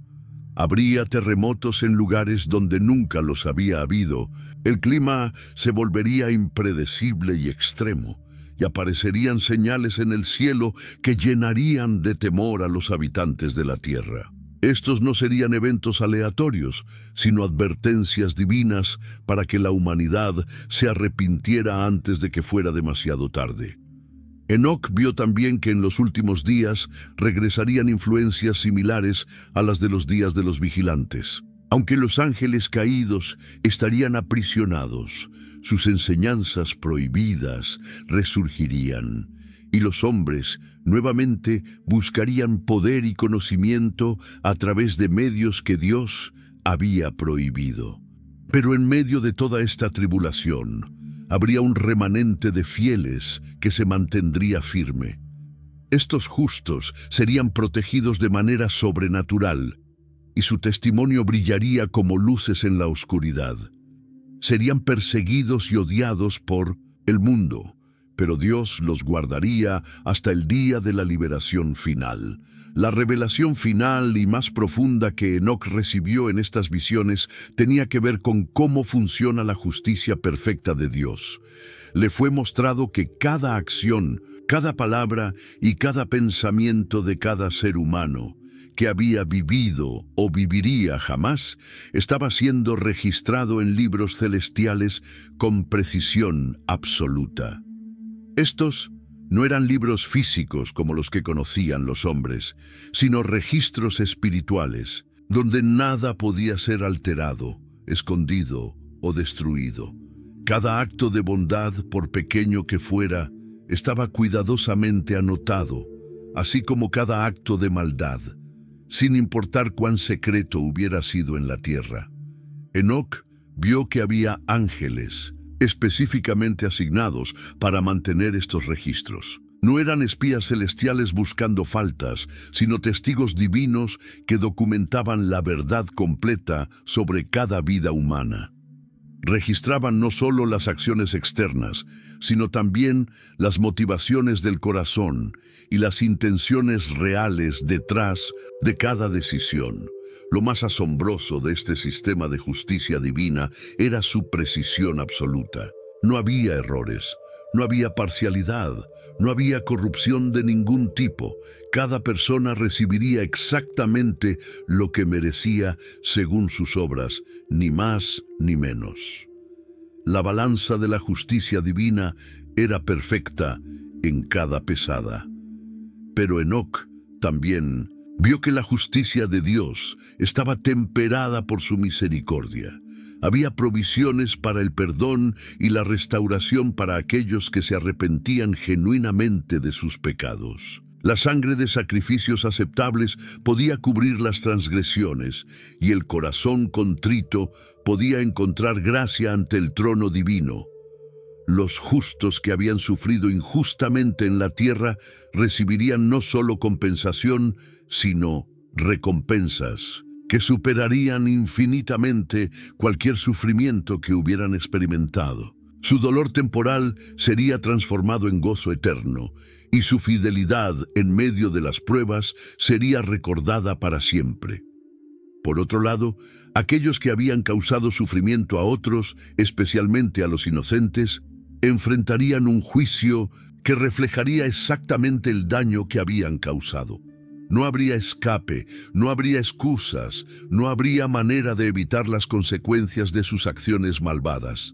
Habría terremotos en lugares donde nunca los había habido. El clima se volvería impredecible y extremo, y aparecerían señales en el cielo que llenarían de temor a los habitantes de la tierra. Estos no serían eventos aleatorios, sino advertencias divinas para que la humanidad se arrepintiera antes de que fuera demasiado tarde. Enoc vio también que en los últimos días regresarían influencias similares a las de los días de los vigilantes. Aunque los ángeles caídos estarían aprisionados, sus enseñanzas prohibidas resurgirían, y los hombres nuevamente buscarían poder y conocimiento a través de medios que Dios había prohibido. Pero en medio de toda esta tribulación, habría un remanente de fieles que se mantendría firme. Estos justos serían protegidos de manera sobrenatural, y su testimonio brillaría como luces en la oscuridad. Serían perseguidos y odiados por el mundo, pero Dios los guardaría hasta el día de la liberación final. La revelación final y más profunda que Enoc recibió en estas visiones tenía que ver con cómo funciona la justicia perfecta de Dios. Le fue mostrado que cada acción, cada palabra y cada pensamiento de cada ser humano que había vivido o viviría jamás, estaba siendo registrado en libros celestiales con precisión absoluta. Estos no eran libros físicos como los que conocían los hombres, sino registros espirituales, donde nada podía ser alterado, escondido o destruido. Cada acto de bondad, por pequeño que fuera, estaba cuidadosamente anotado, así como cada acto de maldad, sin importar cuán secreto hubiera sido en la tierra. Enoc vio que había ángeles específicamente asignados para mantener estos registros. No eran espías celestiales buscando faltas, sino testigos divinos que documentaban la verdad completa sobre cada vida humana. Registraban no solo las acciones externas, sino también las motivaciones del corazón y las intenciones reales detrás de cada decisión. Lo más asombroso de este sistema de justicia divina era su precisión absoluta. No había errores, no había parcialidad, no había corrupción de ningún tipo. Cada persona recibiría exactamente lo que merecía según sus obras, ni más ni menos. La balanza de la justicia divina era perfecta en cada pesada. Pero Enoc también vio que la justicia de Dios estaba temperada por su misericordia. Había provisiones para el perdón y la restauración para aquellos que se arrepentían genuinamente de sus pecados. La sangre de sacrificios aceptables podía cubrir las transgresiones, y el corazón contrito podía encontrar gracia ante el trono divino. Los justos que habían sufrido injustamente en la tierra recibirían no solo compensación, sino recompensas, que superarían infinitamente cualquier sufrimiento que hubieran experimentado. Su dolor temporal sería transformado en gozo eterno, y su fidelidad en medio de las pruebas sería recordada para siempre. Por otro lado, aquellos que habían causado sufrimiento a otros, especialmente a los inocentes, enfrentarían un juicio que reflejaría exactamente el daño que habían causado. No habría escape, no habría excusas, no habría manera de evitar las consecuencias de sus acciones malvadas.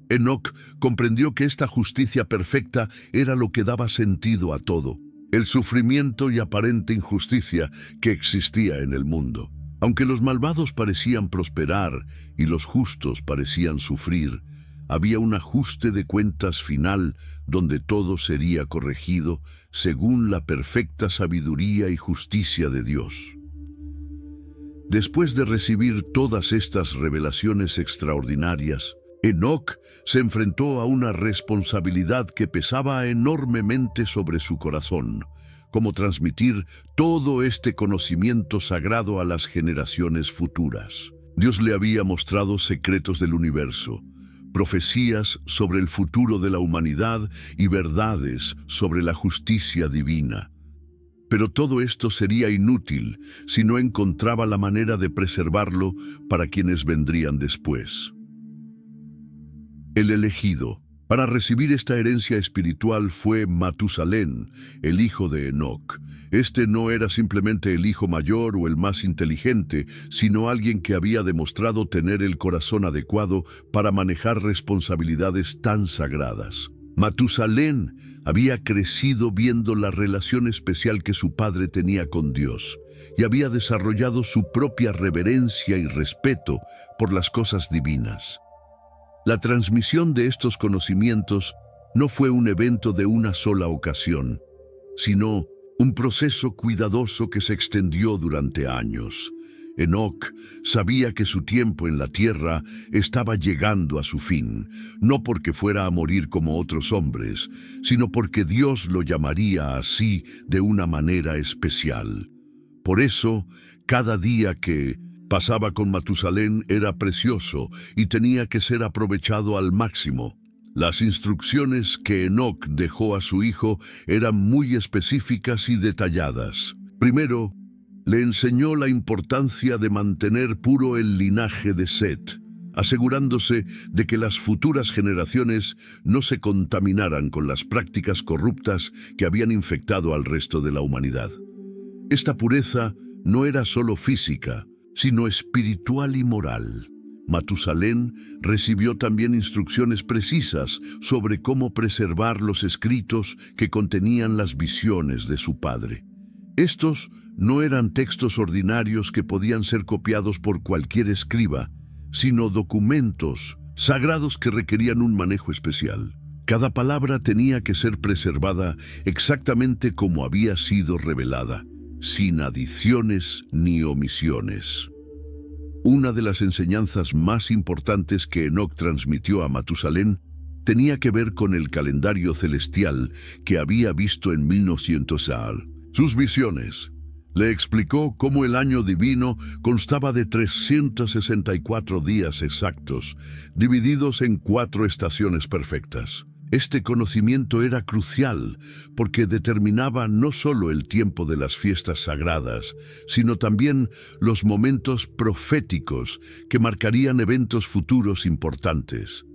Enoc comprendió que esta justicia perfecta era lo que daba sentido a todo, el sufrimiento y aparente injusticia que existía en el mundo. Aunque los malvados parecían prosperar y los justos parecían sufrir, había un ajuste de cuentas final donde todo sería corregido según la perfecta sabiduría y justicia de Dios. Después de recibir todas estas revelaciones extraordinarias, Enoc se enfrentó a una responsabilidad que pesaba enormemente sobre su corazón, como transmitir todo este conocimiento sagrado a las generaciones futuras. Dios le había mostrado secretos del universo, profecías sobre el futuro de la humanidad y verdades sobre la justicia divina. Pero todo esto sería inútil si no encontraba la manera de preservarlo para quienes vendrían después. El elegido para recibir esta herencia espiritual fue Matusalén, el hijo de Enoc. Este no era simplemente el hijo mayor o el más inteligente, sino alguien que había demostrado tener el corazón adecuado para manejar responsabilidades tan sagradas. Matusalén había crecido viendo la relación especial que su padre tenía con Dios y había desarrollado su propia reverencia y respeto por las cosas divinas. La transmisión de estos conocimientos no fue un evento de una sola ocasión, sino un proceso cuidadoso que se extendió durante años. Enoc sabía que su tiempo en la tierra estaba llegando a su fin, no porque fuera a morir como otros hombres, sino porque Dios lo llamaría así de una manera especial. Por eso, cada día que pasaba con Matusalén era precioso y tenía que ser aprovechado al máximo. Las instrucciones que Enoc dejó a su hijo eran muy específicas y detalladas. Primero, le enseñó la importancia de mantener puro el linaje de Set, asegurándose de que las futuras generaciones no se contaminaran con las prácticas corruptas que habían infectado al resto de la humanidad. Esta pureza no era solo física, sino espiritual y moral. Matusalén recibió también instrucciones precisas sobre cómo preservar los escritos que contenían las visiones de su padre. Estos no eran textos ordinarios que podían ser copiados por cualquier escriba, sino documentos sagrados que requerían un manejo especial. Cada palabra tenía que ser preservada exactamente como había sido revelada, sin adiciones ni omisiones. Una de las enseñanzas más importantes que Enoc transmitió a Matusalén tenía que ver con el calendario celestial que había visto en 1900 Saal. Sus visiones. Le explicó cómo el año divino constaba de 364 días exactos, divididos en 4 estaciones perfectas. Este conocimiento era crucial porque determinaba no solo el tiempo de las fiestas sagradas, sino también los momentos proféticos que marcarían eventos futuros importantes.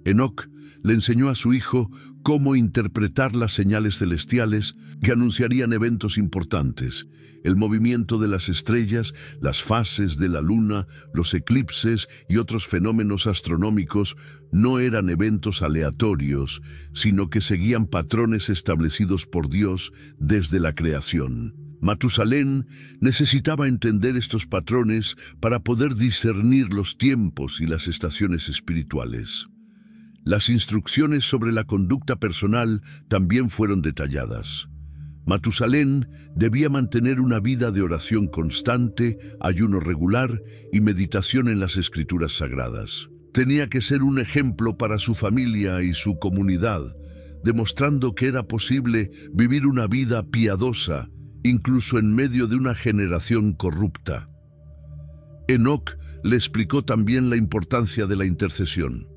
Enoc le enseñó a su hijo cómo interpretar las señales celestiales que anunciarían eventos importantes, el movimiento de las estrellas, las fases de la luna, los eclipses y otros fenómenos astronómicos no eran eventos aleatorios, sino que seguían patrones establecidos por Dios desde la creación. Matusalén necesitaba entender estos patrones para poder discernir los tiempos y las estaciones espirituales. Las instrucciones sobre la conducta personal también fueron detalladas. Matusalén debía mantener una vida de oración constante, ayuno regular y meditación en las Escrituras Sagradas. Tenía que ser un ejemplo para su familia y su comunidad, demostrando que era posible vivir una vida piadosa, incluso en medio de una generación corrupta. Enoc le explicó también la importancia de la intercesión.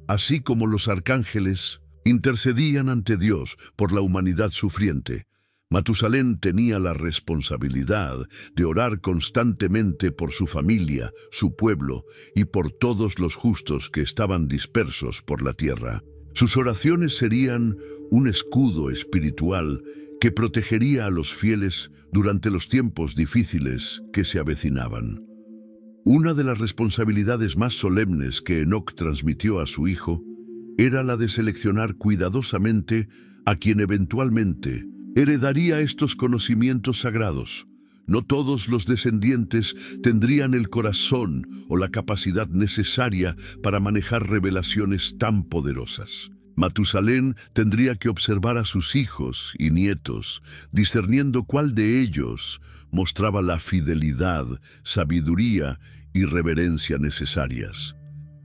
Así como los arcángeles intercedían ante Dios por la humanidad sufriente, Matusalén tenía la responsabilidad de orar constantemente por su familia, su pueblo y por todos los justos que estaban dispersos por la tierra. Sus oraciones serían un escudo espiritual que protegería a los fieles durante los tiempos difíciles que se avecinaban. Una de las responsabilidades más solemnes que Enoc transmitió a su hijo era la de seleccionar cuidadosamente a quien eventualmente heredaría estos conocimientos sagrados. No todos los descendientes tendrían el corazón o la capacidad necesaria para manejar revelaciones tan poderosas. Matusalén tendría que observar a sus hijos y nietos, discerniendo cuál de ellos mostraba la fidelidad, sabiduría y reverencia necesarias.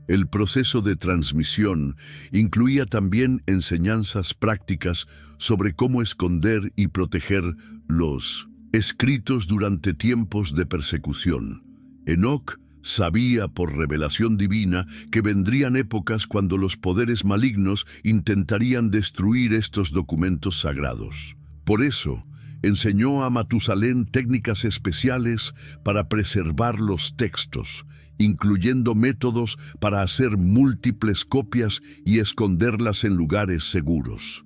El proceso de transmisión incluía también enseñanzas prácticas sobre cómo esconder y proteger los escritos durante tiempos de persecución. Enoc sabía por revelación divina que vendrían épocas cuando los poderes malignos intentarían destruir estos documentos sagrados. Por eso, enseñó a Matusalén técnicas especiales para preservar los textos, incluyendo métodos para hacer múltiples copias y esconderlas en lugares seguros.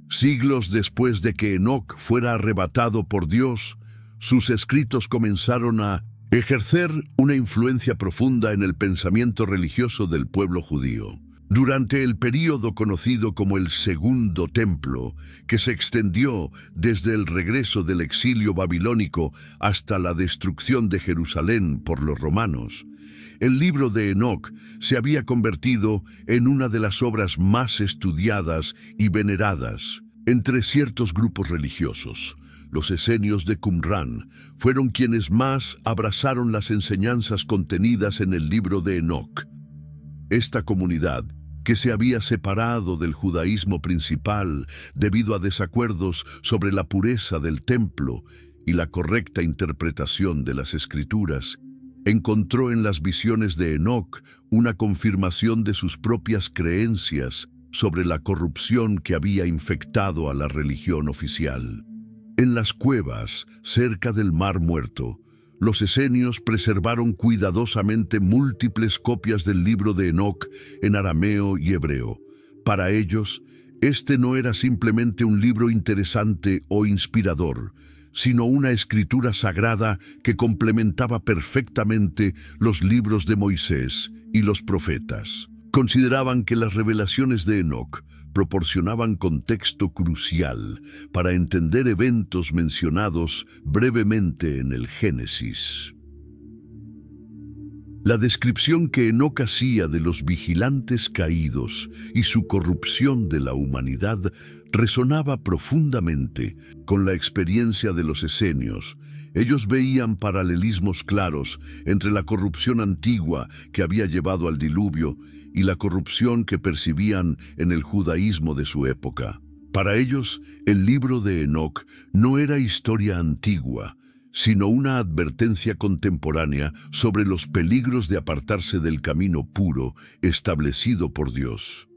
Siglos después de que Enoc fuera arrebatado por Dios, sus escritos comenzaron a ejercer una influencia profunda en el pensamiento religioso del pueblo judío. Durante el período conocido como el Segundo Templo, que se extendió desde el regreso del exilio babilónico hasta la destrucción de Jerusalén por los romanos, el libro de Enoc se había convertido en una de las obras más estudiadas y veneradas entre ciertos grupos religiosos. Los esenios de Qumrán fueron quienes más abrazaron las enseñanzas contenidas en el libro de Enoc. Esta comunidad, que se había separado del judaísmo principal debido a desacuerdos sobre la pureza del templo y la correcta interpretación de las Escrituras, encontró en las visiones de Enoc una confirmación de sus propias creencias sobre la corrupción que había infectado a la religión oficial. En las cuevas, cerca del Mar Muerto, los esenios preservaron cuidadosamente múltiples copias del libro de Enoc en arameo y hebreo. Para ellos, este no era simplemente un libro interesante o inspirador, sino una escritura sagrada que complementaba perfectamente los libros de Moisés y los profetas. Consideraban que las revelaciones de Enoc proporcionaban contexto crucial para entender eventos mencionados brevemente en el Génesis. La descripción que Enoc hacía de los vigilantes caídos y su corrupción de la humanidad resonaba profundamente con la experiencia de los esenios. Ellos veían paralelismos claros entre la corrupción antigua que había llevado al diluvio y la corrupción que percibían en el judaísmo de su época. Para ellos, el libro de Enoc no era historia antigua, sino una advertencia contemporánea sobre los peligros de apartarse del camino puro establecido por Dios.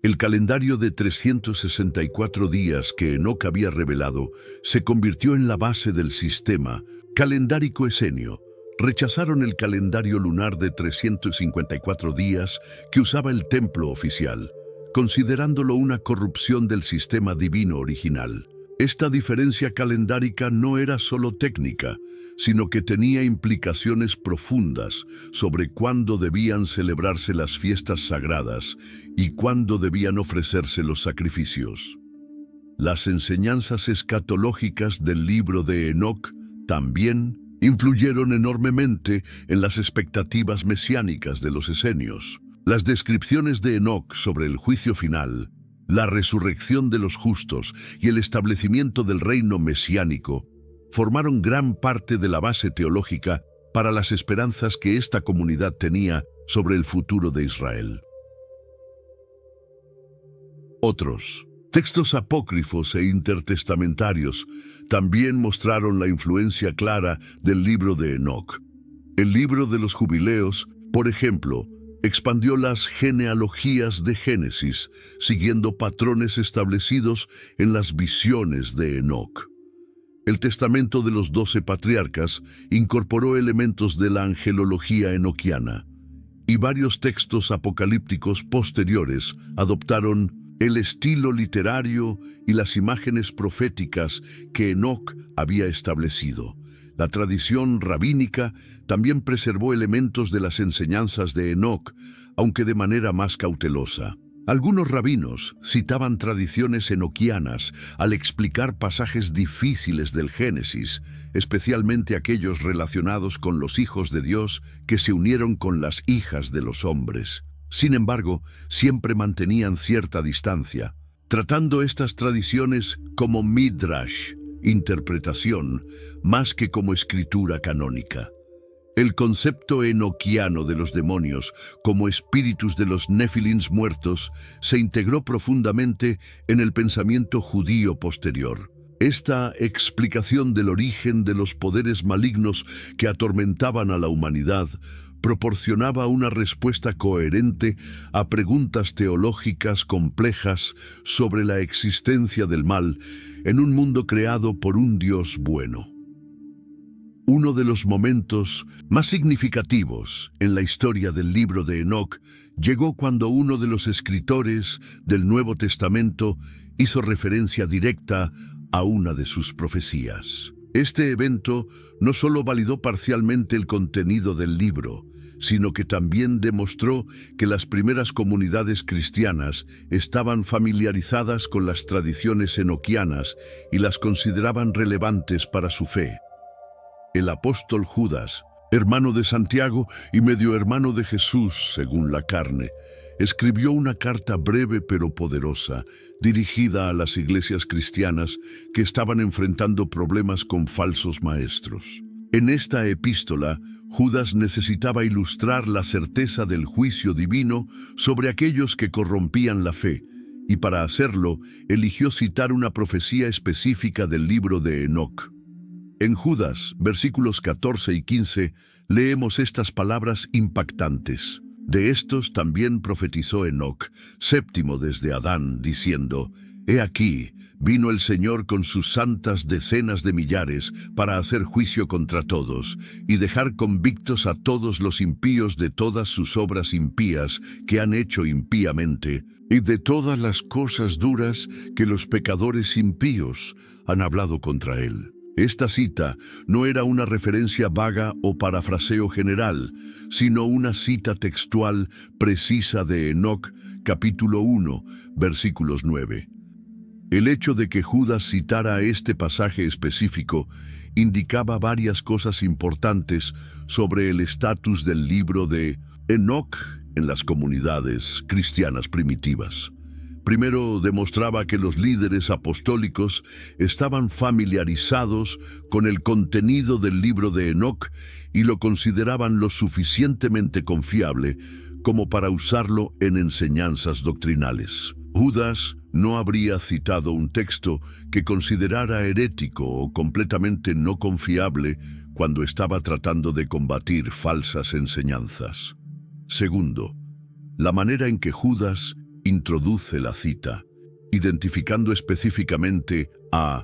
El calendario de 364 días que Enoc había revelado se convirtió en la base del sistema calendárico esenio. Rechazaron el calendario lunar de 354 días que usaba el templo oficial, considerándolo una corrupción del sistema divino original. Esta diferencia calendárica no era solo técnica, sino que tenía implicaciones profundas sobre cuándo debían celebrarse las fiestas sagradas y cuándo debían ofrecerse los sacrificios. Las enseñanzas escatológicas del libro de Enoc también influyeron enormemente en las expectativas mesiánicas de los esenios. Las descripciones de Enoc sobre el juicio final La resurrección de los justos y el establecimiento del reino mesiánico formaron gran parte de la base teológica para las esperanzas que esta comunidad tenía sobre el futuro de Israel. Otros textos apócrifos e intertestamentarios también mostraron la influencia clara del libro de Enoc. El libro de los Jubileos, por ejemplo, expandió las genealogías de Génesis, siguiendo patrones establecidos en las visiones de Enoc. El testamento de los 12 patriarcas incorporó elementos de la angelología enoquiana, y varios textos apocalípticos posteriores adoptaron el estilo literario y las imágenes proféticas que Enoc había establecido. La tradición rabínica también preservó elementos de las enseñanzas de Enoc, aunque de manera más cautelosa. Algunos rabinos citaban tradiciones enoquianas al explicar pasajes difíciles del Génesis, especialmente aquellos relacionados con los hijos de Dios que se unieron con las hijas de los hombres. Sin embargo, siempre mantenían cierta distancia, tratando estas tradiciones como midrash, interpretación, más que como escritura canónica. El concepto enoquiano de los demonios como espíritus de los nefilins muertos se integró profundamente en el pensamiento judío posterior. Esta explicación del origen de los poderes malignos que atormentaban a la humanidad proporcionaba una respuesta coherente a preguntas teológicas complejas sobre la existencia del mal en un mundo creado por un Dios bueno. Uno de los momentos más significativos en la historia del libro de Enoc llegó cuando uno de los escritores del Nuevo Testamento hizo referencia directa a una de sus profecías. Este evento no solo validó parcialmente el contenido del libro, sino que también demostró que las primeras comunidades cristianas estaban familiarizadas con las tradiciones enoquianas y las consideraban relevantes para su fe. El apóstol Judas, hermano de Santiago y medio hermano de Jesús según la carne, escribió una carta breve pero poderosa, dirigida a las iglesias cristianas que estaban enfrentando problemas con falsos maestros. En esta epístola, Judas necesitaba ilustrar la certeza del juicio divino sobre aquellos que corrompían la fe, y para hacerlo, eligió citar una profecía específica del libro de Enoc. En Judas, versículos 14 y 15, leemos estas palabras impactantes. De estos también profetizó Enoc, séptimo desde Adán, diciendo: He aquí, vino el Señor con sus santas decenas de millares para hacer juicio contra todos y dejar convictos a todos los impíos de todas sus obras impías que han hecho impíamente y de todas las cosas duras que los pecadores impíos han hablado contra él. Esta cita no era una referencia vaga o parafraseo general, sino una cita textual precisa de Enoc, capítulo 1, versículos 9. El hecho de que Judas citara este pasaje específico indicaba varias cosas importantes sobre el estatus del libro de Enoc en las comunidades cristianas primitivas. Primero, demostraba que los líderes apostólicos estaban familiarizados con el contenido del libro de Enoc y lo consideraban lo suficientemente confiable como para usarlo en enseñanzas doctrinales. Judas no habría citado un texto que considerara herético o completamente no confiable cuando estaba tratando de combatir falsas enseñanzas. Segundo, la manera en que Judas introduce la cita, identificando específicamente a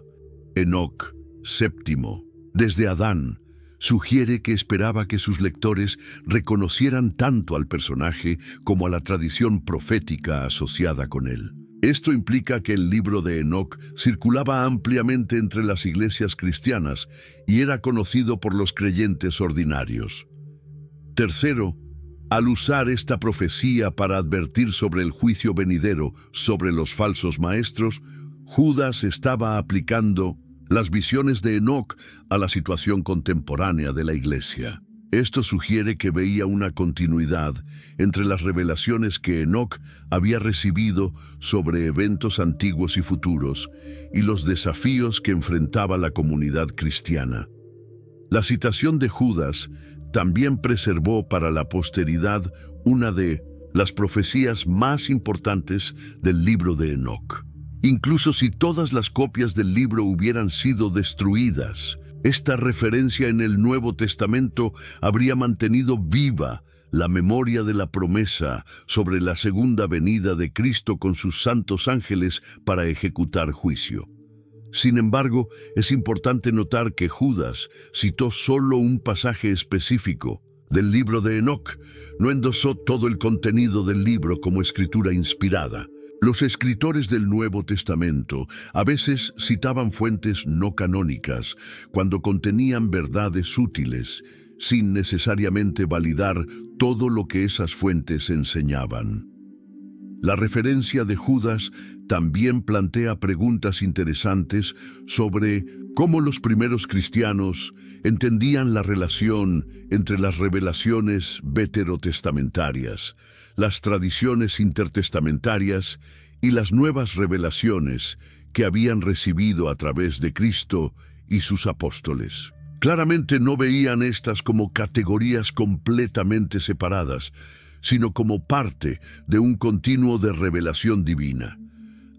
Enoc, séptimo, desde Adán, sugiere que esperaba que sus lectores reconocieran tanto al personaje como a la tradición profética asociada con él. Esto implica que el libro de Enoc circulaba ampliamente entre las iglesias cristianas y era conocido por los creyentes ordinarios. Tercero, al usar esta profecía para advertir sobre el juicio venidero sobre los falsos maestros, Judas estaba aplicando las visiones de Enoc a la situación contemporánea de la iglesia. Esto sugiere que veía una continuidad entre las revelaciones que Enoc había recibido sobre eventos antiguos y futuros y los desafíos que enfrentaba la comunidad cristiana. La citación de Judas también preservó para la posteridad una de las profecías más importantes del libro de Enoc. Incluso si todas las copias del libro hubieran sido destruidas, esta referencia en el Nuevo Testamento habría mantenido viva la memoria de la promesa sobre la segunda venida de Cristo con sus santos ángeles para ejecutar juicio. Sin embargo, es importante notar que Judas citó solo un pasaje específico del libro de Enoc, no endosó todo el contenido del libro como escritura inspirada. Los escritores del Nuevo Testamento a veces citaban fuentes no canónicas cuando contenían verdades útiles, sin necesariamente validar todo lo que esas fuentes enseñaban. La referencia de Judas también plantea preguntas interesantes sobre cómo los primeros cristianos entendían la relación entre las revelaciones veterotestamentarias, las tradiciones intertestamentarias y las nuevas revelaciones que habían recibido a través de Cristo y sus apóstoles. Claramente no veían estas como categorías completamente separadas, sino como parte de un continuo de revelación divina.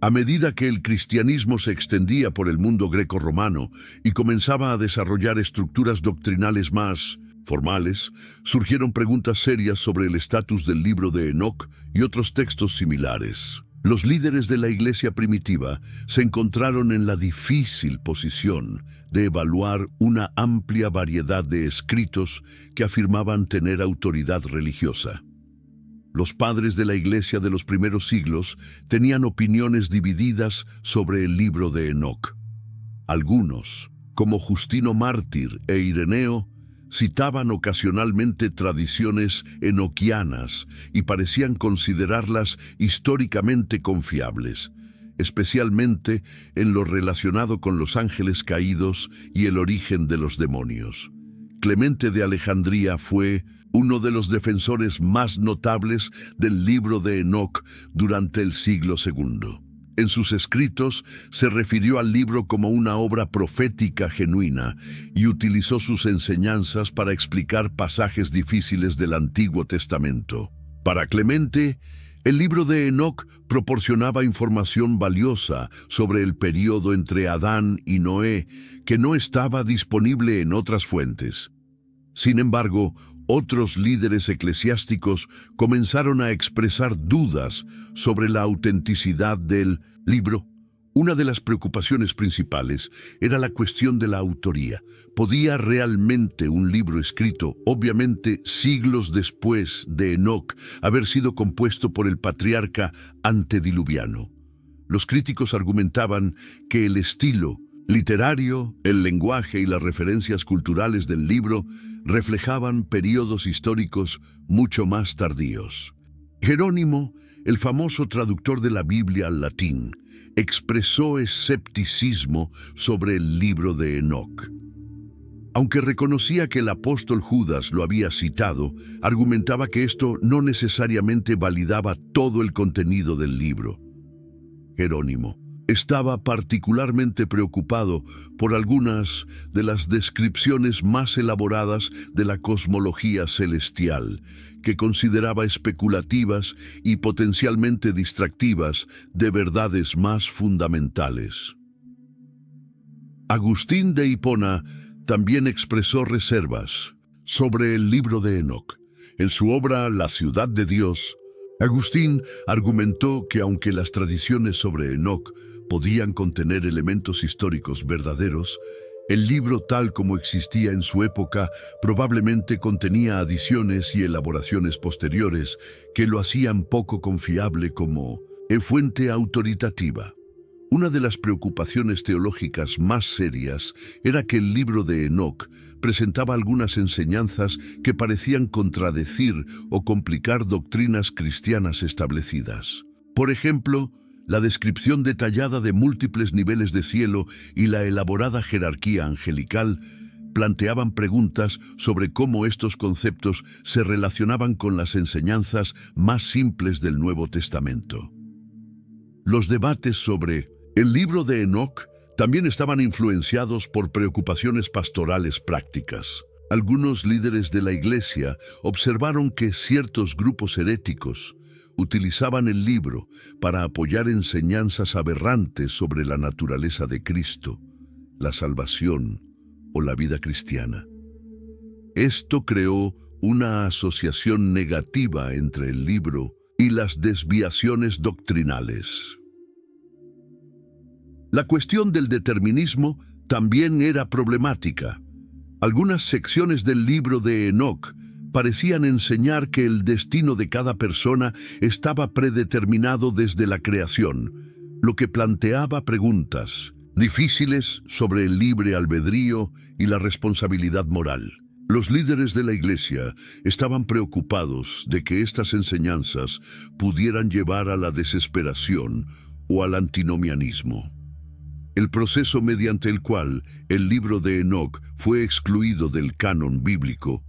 A medida que el cristianismo se extendía por el mundo greco-romano y comenzaba a desarrollar estructuras doctrinales más formales, surgieron preguntas serias sobre el estatus del libro de Enoc y otros textos similares. Los líderes de la iglesia primitiva se encontraron en la difícil posición de evaluar una amplia variedad de escritos que afirmaban tener autoridad religiosa. Los padres de la iglesia de los primeros siglos tenían opiniones divididas sobre el libro de Enoc. Algunos, como Justino Mártir e Ireneo, citaban ocasionalmente tradiciones enoquianas y parecían considerarlas históricamente confiables, especialmente en lo relacionado con los ángeles caídos y el origen de los demonios. Clemente de Alejandría fue uno de los defensores más notables del libro de Enoc durante el siglo II. En sus escritos se refirió al libro como una obra profética genuina y utilizó sus enseñanzas para explicar pasajes difíciles del Antiguo Testamento. Para Clemente, el libro de Enoc proporcionaba información valiosa sobre el período entre Adán y Noé que no estaba disponible en otras fuentes. Sin embargo, otros líderes eclesiásticos comenzaron a expresar dudas sobre la autenticidad del libro. Una de las preocupaciones principales era la cuestión de la autoría. ¿Podía realmente un libro escrito, obviamente siglos después de Enoc, haber sido compuesto por el patriarca antediluviano? Los críticos argumentaban que el estilo literario, el lenguaje y las referencias culturales del libro reflejaban periodos históricos mucho más tardíos. Jerónimo, el famoso traductor de la Biblia al latín, expresó escepticismo sobre el libro de Enoc. Aunque reconocía que el apóstol Judas lo había citado, argumentaba que esto no necesariamente validaba todo el contenido del libro. Jerónimo estaba particularmente preocupado por algunas de las descripciones más elaboradas de la cosmología celestial, que consideraba especulativas y potencialmente distractivas de verdades más fundamentales. Agustín de Hipona también expresó reservas sobre el libro de Enoc. En su obra La ciudad de Dios, Agustín argumentó que aunque las tradiciones sobre Enoc podían contener elementos históricos verdaderos, el libro tal como existía en su época probablemente contenía adiciones y elaboraciones posteriores que lo hacían poco confiable como fuente autoritativa. Una de las preocupaciones teológicas más serias era que el libro de Enoc presentaba algunas enseñanzas que parecían contradecir o complicar doctrinas cristianas establecidas. Por ejemplo, la descripción detallada de múltiples niveles de cielo y la elaborada jerarquía angelical planteaban preguntas sobre cómo estos conceptos se relacionaban con las enseñanzas más simples del Nuevo Testamento. Los debates sobre el libro de Enoc también estaban influenciados por preocupaciones pastorales prácticas. Algunos líderes de la Iglesia observaron que ciertos grupos heréticos utilizaban el libro para apoyar enseñanzas aberrantes sobre la naturaleza de Cristo, la salvación o la vida cristiana. Esto creó una asociación negativa entre el libro y las desviaciones doctrinales. La cuestión del determinismo también era problemática. Algunas secciones del libro de Enoc parecían enseñar que el destino de cada persona estaba predeterminado desde la creación, lo que planteaba preguntas difíciles sobre el libre albedrío y la responsabilidad moral. Los líderes de la Iglesia estaban preocupados de que estas enseñanzas pudieran llevar a la desesperación o al antinomianismo. El proceso mediante el cual el libro de Enoc fue excluido del canon bíblico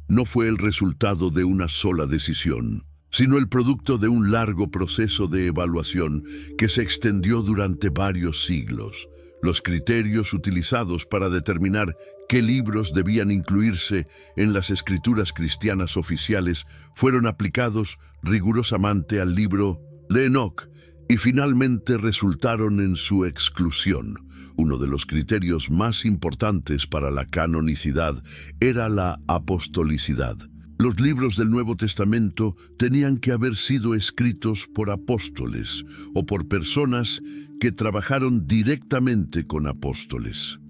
no fue el resultado de una sola decisión, sino el producto de un largo proceso de evaluación que se extendió durante varios siglos. Los criterios utilizados para determinar qué libros debían incluirse en las escrituras cristianas oficiales fueron aplicados rigurosamente al libro de Enoc y finalmente resultaron en su exclusión. Uno de los criterios más importantes para la canonicidad era la apostolicidad. Los libros del Nuevo Testamento tenían que haber sido escritos por apóstoles o por personas que trabajaron directamente con apóstoles.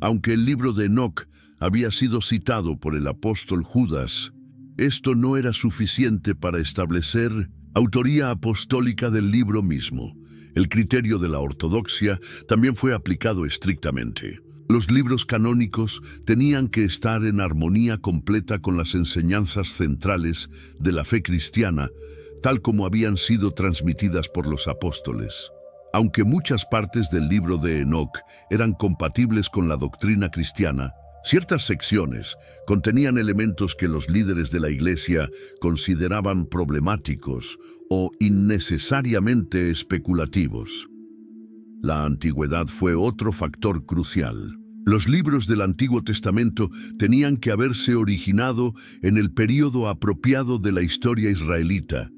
Aunque el libro de Enoc había sido citado por el apóstol Judas, esto no era suficiente para establecer autoría apostólica del libro mismo. El criterio de la ortodoxia también fue aplicado estrictamente. Los libros canónicos tenían que estar en armonía completa con las enseñanzas centrales de la fe cristiana, tal como habían sido transmitidas por los apóstoles. Aunque muchas partes del libro de Enoc eran compatibles con la doctrina cristiana, ciertas secciones contenían elementos que los líderes de la Iglesia consideraban problemáticos o innecesariamente especulativos. La antigüedad fue otro factor crucial. Los libros del Antiguo Testamento tenían que haberse originado en el período apropiado de la historia israelita,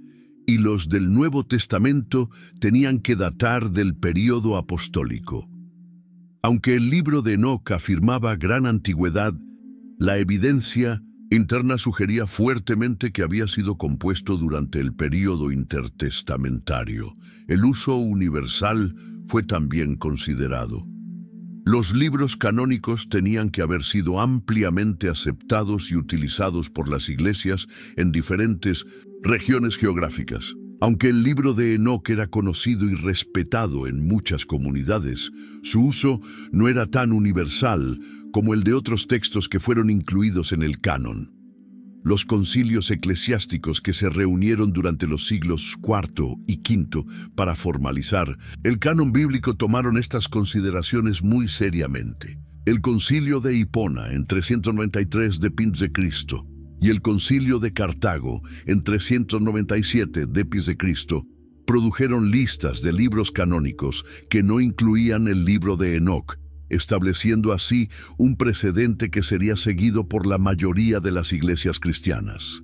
y los del Nuevo Testamento tenían que datar del período apostólico. Aunque el libro de Enoc afirmaba gran antigüedad, la evidencia interna sugería fuertemente que había sido compuesto durante el período intertestamentario. El uso universal fue también considerado. Los libros canónicos tenían que haber sido ampliamente aceptados y utilizados por las iglesias en diferentes regiones geográficas. Aunque el libro de Enoc era conocido y respetado en muchas comunidades, su uso no era tan universal como el de otros textos que fueron incluidos en el canon. Los concilios eclesiásticos que se reunieron durante los siglos IV y V para formalizar el canon bíblico tomaron estas consideraciones muy seriamente. El concilio de Hipona en 393 d.C. y el concilio de Cartago en 397 d.C. produjeron listas de libros canónicos que no incluían el libro de Enoc, estableciendo así un precedente que sería seguido por la mayoría de las iglesias cristianas.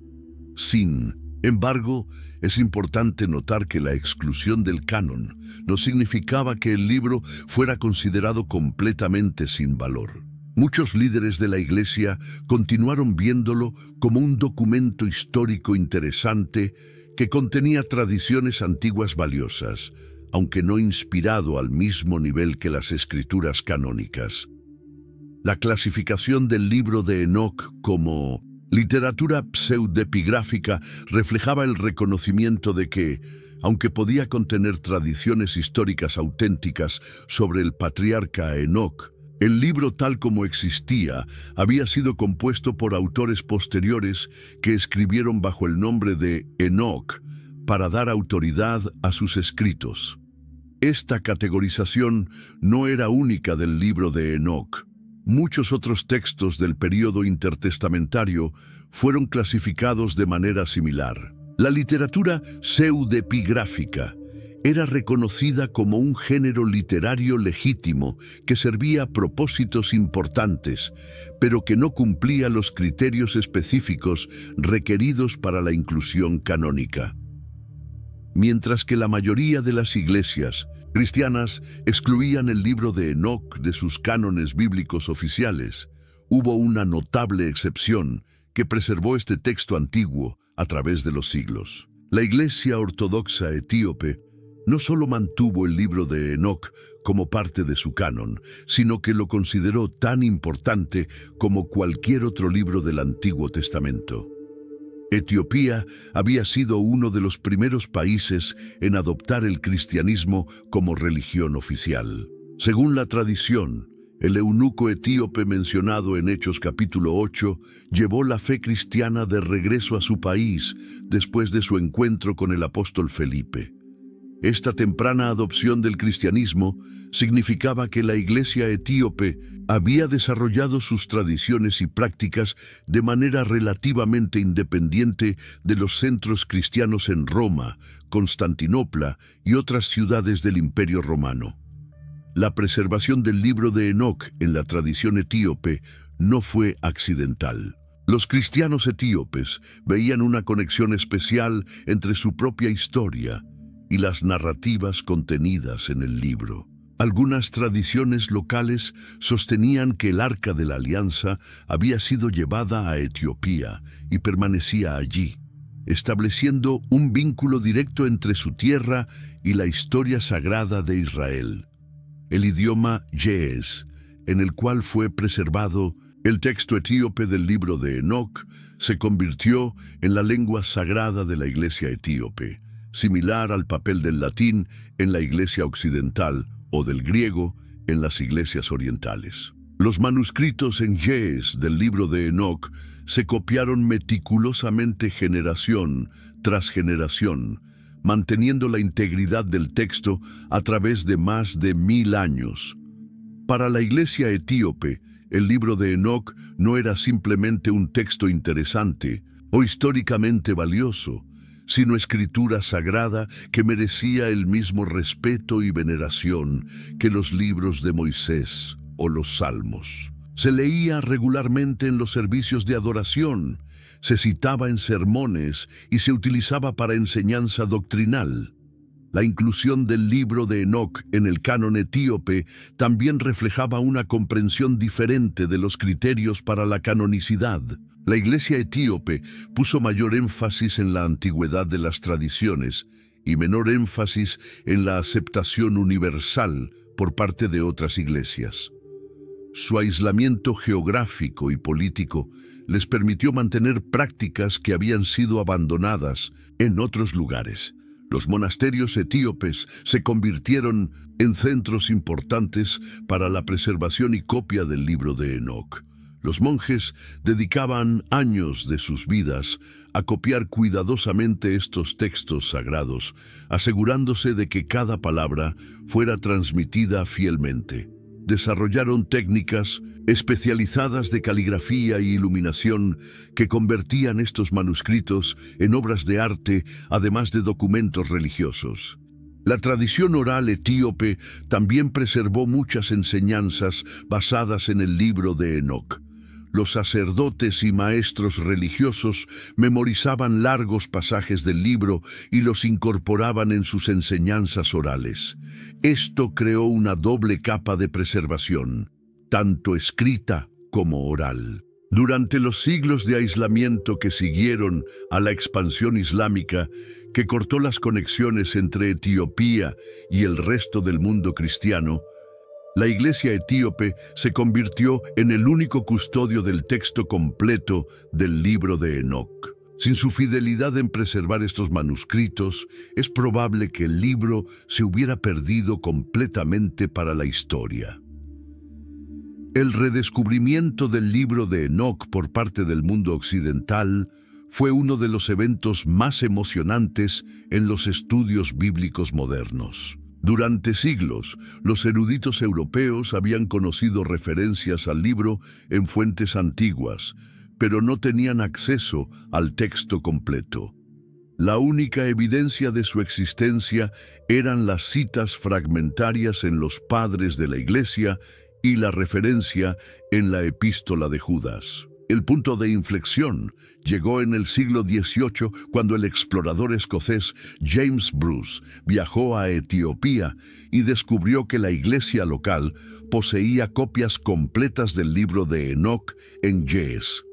Sin embargo, es importante notar que la exclusión del canon no significaba que el libro fuera considerado completamente sin valor. Muchos líderes de la Iglesia continuaron viéndolo como un documento histórico interesante que contenía tradiciones antiguas valiosas, aunque no inspirado al mismo nivel que las escrituras canónicas. La clasificación del libro de Enoc como literatura pseudepigráfica reflejaba el reconocimiento de que, aunque podía contener tradiciones históricas auténticas sobre el patriarca Enoc, el libro tal como existía había sido compuesto por autores posteriores que escribieron bajo el nombre de Enoc para dar autoridad a sus escritos. Esta categorización no era única del libro de Enoc. Muchos otros textos del período intertestamentario fueron clasificados de manera similar. La literatura pseudepigráfica era reconocida como un género literario legítimo que servía a propósitos importantes, pero que no cumplía los criterios específicos requeridos para la inclusión canónica. Mientras que la mayoría de las iglesias cristianas excluían el libro de Enoc de sus cánones bíblicos oficiales, hubo una notable excepción que preservó este texto antiguo a través de los siglos. La Iglesia Ortodoxa Etíope no solo mantuvo el libro de Enoc como parte de su canon, sino que lo consideró tan importante como cualquier otro libro del Antiguo Testamento. Etiopía había sido uno de los primeros países en adoptar el cristianismo como religión oficial. Según la tradición, el eunuco etíope mencionado en Hechos capítulo 8 llevó la fe cristiana de regreso a su país después de su encuentro con el apóstol Felipe. Esta temprana adopción del cristianismo significaba que la iglesia etíope había desarrollado sus tradiciones y prácticas de manera relativamente independiente de los centros cristianos en Roma, Constantinopla y otras ciudades del Imperio Romano. La preservación del libro de Enoc en la tradición etíope no fue accidental. Los cristianos etíopes veían una conexión especial entre su propia historia y las narrativas contenidas en el libro. Algunas tradiciones locales sostenían que el Arca de la Alianza había sido llevada a Etiopía y permanecía allí, estableciendo un vínculo directo entre su tierra y la historia sagrada de Israel. El idioma Ge'ez, en el cual fue preservado el texto etíope del libro de Enoc, se convirtió en la lengua sagrada de la iglesia etíope, similar al papel del latín en la iglesia occidental o del griego en las iglesias orientales. Los manuscritos en Ge'ez del libro de Enoc se copiaron meticulosamente generación tras generación, manteniendo la integridad del texto a través de más de 1000 años. Para la iglesia etíope, el libro de Enoc no era simplemente un texto interesante o históricamente valioso, sino escritura sagrada que merecía el mismo respeto y veneración que los libros de Moisés o los Salmos. Se leía regularmente en los servicios de adoración, se citaba en sermones y se utilizaba para enseñanza doctrinal. La inclusión del libro de Enoc en el canon etíope también reflejaba una comprensión diferente de los criterios para la canonicidad. La iglesia etíope puso mayor énfasis en la antigüedad de las tradiciones y menor énfasis en la aceptación universal por parte de otras iglesias. Su aislamiento geográfico y político les permitió mantener prácticas que habían sido abandonadas en otros lugares. Los monasterios etíopes se convirtieron en centros importantes para la preservación y copia del libro de Enoc. Los monjes dedicaban años de sus vidas a copiar cuidadosamente estos textos sagrados, asegurándose de que cada palabra fuera transmitida fielmente. Desarrollaron técnicas especializadas de caligrafía y iluminación que convertían estos manuscritos en obras de arte, además de documentos religiosos. La tradición oral etíope también preservó muchas enseñanzas basadas en el libro de Enoc. Los sacerdotes y maestros religiosos memorizaban largos pasajes del libro y los incorporaban en sus enseñanzas orales. Esto creó una doble capa de preservación, tanto escrita como oral. Durante los siglos de aislamiento que siguieron a la expansión islámica, que cortó las conexiones entre Etiopía y el resto del mundo cristiano, la iglesia etíope se convirtió en el único custodio del texto completo del libro de Enoc. Sin su fidelidad en preservar estos manuscritos, es probable que el libro se hubiera perdido completamente para la historia. El redescubrimiento del libro de Enoc por parte del mundo occidental fue uno de los eventos más emocionantes en los estudios bíblicos modernos. Durante siglos, los eruditos europeos habían conocido referencias al libro en fuentes antiguas, pero no tenían acceso al texto completo. La única evidencia de su existencia eran las citas fragmentarias en los padres de la Iglesia y la referencia en la epístola de Judas. El punto de inflexión llegó en el siglo XVIII cuando el explorador escocés James Bruce viajó a Etiopía y descubrió que la iglesia local poseía copias completas del libro de Enoc en Ge'ez.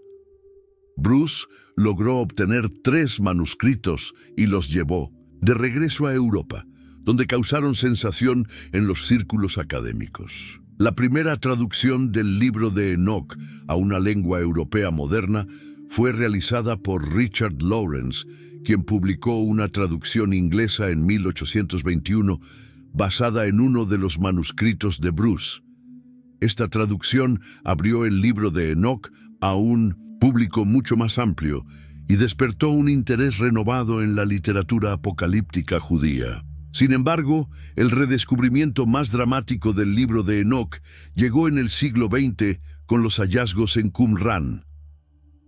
Bruce logró obtener 3 manuscritos y los llevó de regreso a Europa, donde causaron sensación en los círculos académicos. La primera traducción del libro de Enoc a una lengua europea moderna fue realizada por Richard Lawrence, quien publicó una traducción inglesa en 1821 basada en uno de los manuscritos de Bruce. Esta traducción abrió el libro de Enoc a un público mucho más amplio y despertó un interés renovado en la literatura apocalíptica judía. Sin embargo, el redescubrimiento más dramático del libro de Enoc llegó en el siglo XX con los hallazgos en Qumran.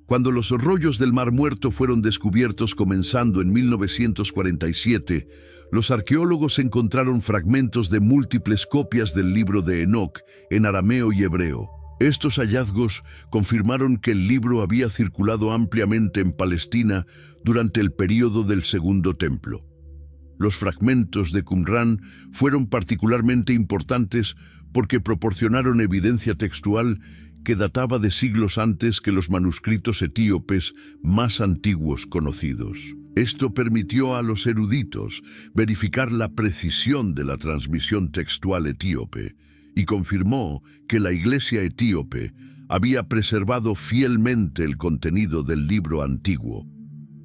Cuando los rollos del Mar Muerto fueron descubiertos comenzando en 1947, los arqueólogos encontraron fragmentos de múltiples copias del libro de Enoc en arameo y hebreo. Estos hallazgos confirmaron que el libro había circulado ampliamente en Palestina durante el período del Segundo Templo. Los fragmentos de Qumran fueron particularmente importantes porque proporcionaron evidencia textual que databa de siglos antes que los manuscritos etíopes más antiguos conocidos. Esto permitió a los eruditos verificar la precisión de la transmisión textual etíope y confirmó que la Iglesia etíope había preservado fielmente el contenido del libro antiguo.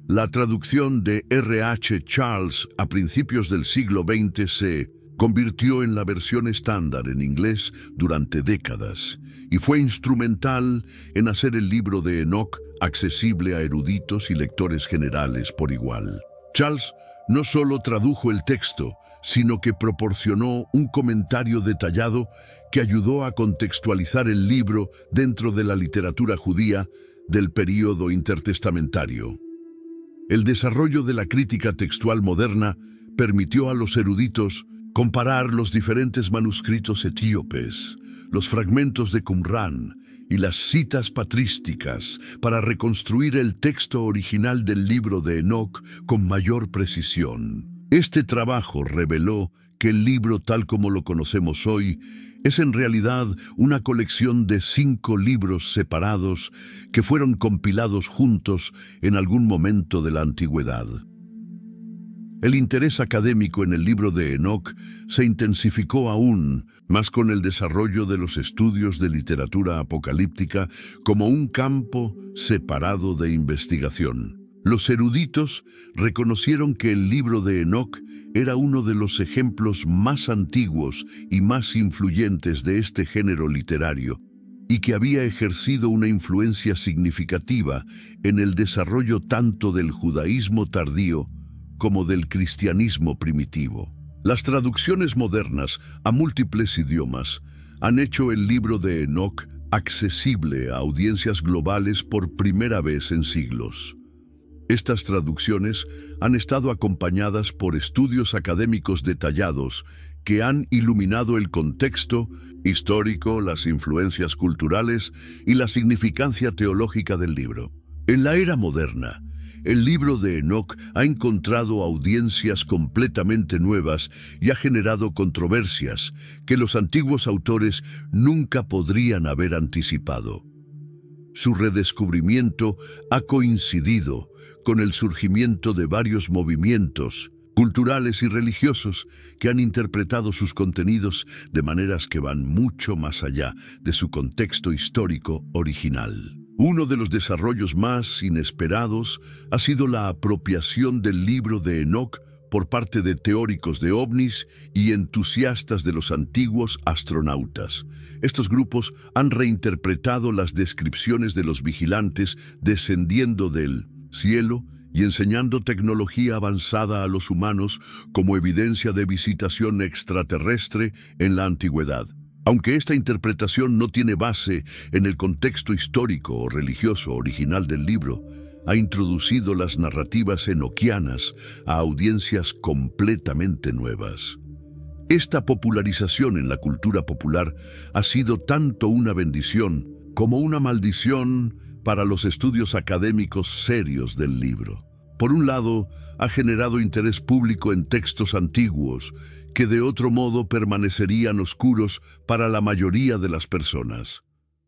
La traducción de R.H. Charles a principios del siglo XX se convirtió en la versión estándar en inglés durante décadas y fue instrumental en hacer el libro de Enoc accesible a eruditos y lectores generales por igual. Charles no solo tradujo el texto, sino que proporcionó un comentario detallado que ayudó a contextualizar el libro dentro de la literatura judía del período intertestamentario. El desarrollo de la crítica textual moderna permitió a los eruditos comparar los diferentes manuscritos etíopes, los fragmentos de Qumran y las citas patrísticas para reconstruir el texto original del libro de Enoc con mayor precisión. Este trabajo reveló que el libro tal como lo conocemos hoy es en realidad una colección de 5 libros separados que fueron compilados juntos en algún momento de la antigüedad. El interés académico en el libro de Enoc se intensificó aún más con el desarrollo de los estudios de literatura apocalíptica como un campo separado de investigación. Los eruditos reconocieron que el libro de Enoc era uno de los ejemplos más antiguos y más influyentes de este género literario, y que había ejercido una influencia significativa en el desarrollo tanto del judaísmo tardío como del cristianismo primitivo. Las traducciones modernas a múltiples idiomas han hecho el libro de Enoc accesible a audiencias globales por primera vez en siglos. Estas traducciones han estado acompañadas por estudios académicos detallados que han iluminado el contexto histórico, las influencias culturales y la significancia teológica del libro. En la era moderna, el libro de Enoc ha encontrado audiencias completamente nuevas y ha generado controversias que los antiguos autores nunca podrían haber anticipado. Su redescubrimiento ha coincidido con el surgimiento de varios movimientos culturales y religiosos que han interpretado sus contenidos de maneras que van mucho más allá de su contexto histórico original. Uno de los desarrollos más inesperados ha sido la apropiación del libro de Enoc por parte de teóricos de ovnis y entusiastas de los antiguos astronautas. Estos grupos han reinterpretado las descripciones de los vigilantes descendiendo del cielo y enseñando tecnología avanzada a los humanos como evidencia de visitación extraterrestre en la antigüedad. Aunque esta interpretación no tiene base en el contexto histórico o religioso original del libro, ha introducido las narrativas enoquianas a audiencias completamente nuevas. Esta popularización en la cultura popular ha sido tanto una bendición como una maldición para los estudios académicos serios del libro. Por un lado, ha generado interés público en textos antiguos que de otro modo permanecerían oscuros para la mayoría de las personas.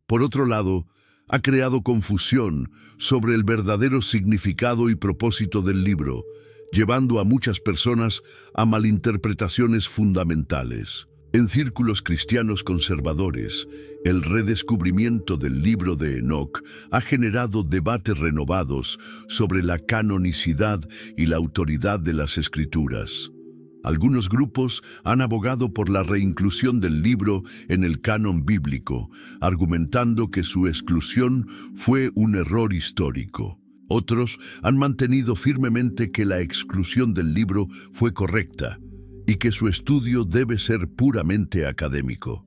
Por otro lado, ha creado confusión sobre el verdadero significado y propósito del libro, llevando a muchas personas a malinterpretaciones fundamentales. En círculos cristianos conservadores, el redescubrimiento del libro de Enoc ha generado debates renovados sobre la canonicidad y la autoridad de las Escrituras. Algunos grupos han abogado por la reinclusión del libro en el canon bíblico, argumentando que su exclusión fue un error histórico. Otros han mantenido firmemente que la exclusión del libro fue correcta y que su estudio debe ser puramente académico.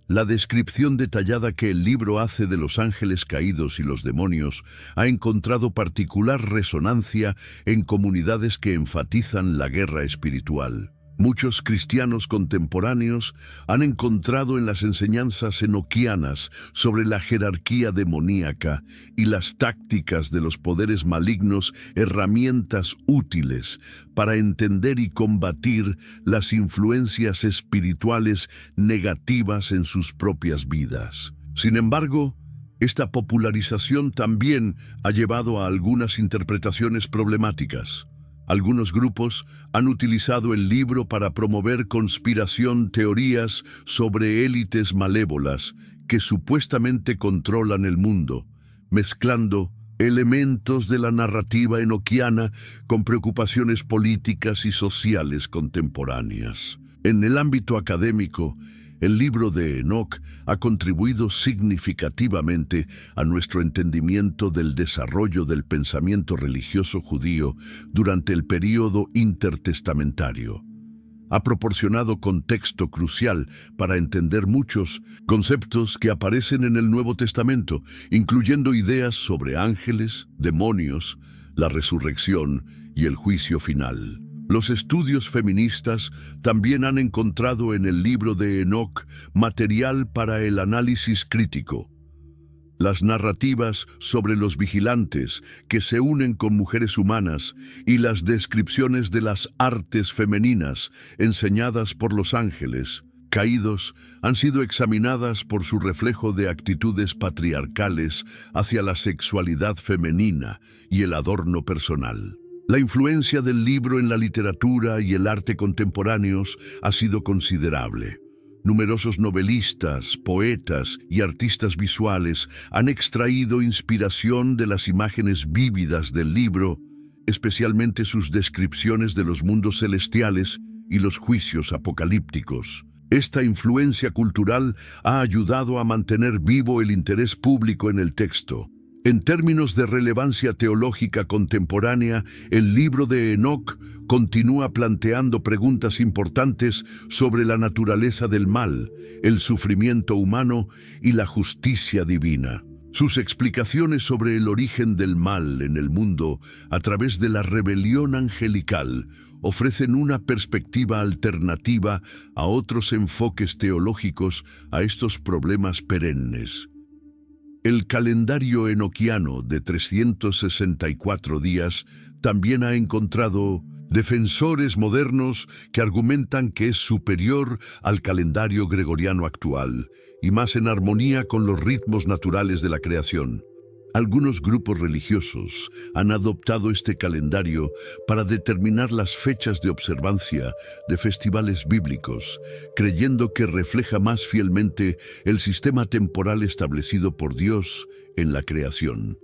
La descripción detallada que el libro hace de los ángeles caídos y los demonios ha encontrado particular resonancia en comunidades que enfatizan la guerra espiritual. Muchos cristianos contemporáneos han encontrado en las enseñanzas enoquianas sobre la jerarquía demoníaca y las tácticas de los poderes malignos herramientas útiles para entender y combatir las influencias espirituales negativas en sus propias vidas. Sin embargo, esta popularización también ha llevado a algunas interpretaciones problemáticas. Algunos grupos han utilizado el libro para promover teorías sobre élites malévolas que supuestamente controlan el mundo, mezclando elementos de la narrativa enoquiana con preocupaciones políticas y sociales contemporáneas. En el ámbito académico, el libro de Enoc ha contribuido significativamente a nuestro entendimiento del desarrollo del pensamiento religioso judío durante el período intertestamentario. Ha proporcionado contexto crucial para entender muchos conceptos que aparecen en el Nuevo Testamento, incluyendo ideas sobre ángeles, demonios, la resurrección y el juicio final. Los estudios feministas también han encontrado en el libro de Enoc material para el análisis crítico. Las narrativas sobre los vigilantes que se unen con mujeres humanas y las descripciones de las artes femeninas enseñadas por los ángeles caídos han sido examinadas por su reflejo de actitudes patriarcales hacia la sexualidad femenina y el adorno personal. La influencia del libro en la literatura y el arte contemporáneos ha sido considerable. Numerosos novelistas, poetas y artistas visuales han extraído inspiración de las imágenes vívidas del libro, especialmente sus descripciones de los mundos celestiales y los juicios apocalípticos. Esta influencia cultural ha ayudado a mantener vivo el interés público en el texto. En términos de relevancia teológica contemporánea, el libro de Enoc continúa planteando preguntas importantes sobre la naturaleza del mal, el sufrimiento humano y la justicia divina. Sus explicaciones sobre el origen del mal en el mundo a través de la rebelión angelical ofrecen una perspectiva alternativa a otros enfoques teológicos a estos problemas perennes. El calendario enoquiano de 364 días también ha encontrado defensores modernos que argumentan que es superior al calendario gregoriano actual y más en armonía con los ritmos naturales de la creación. Algunos grupos religiosos han adoptado este calendario para determinar las fechas de observancia de festivales bíblicos, creyendo que refleja más fielmente el sistema temporal establecido por Dios en la creación.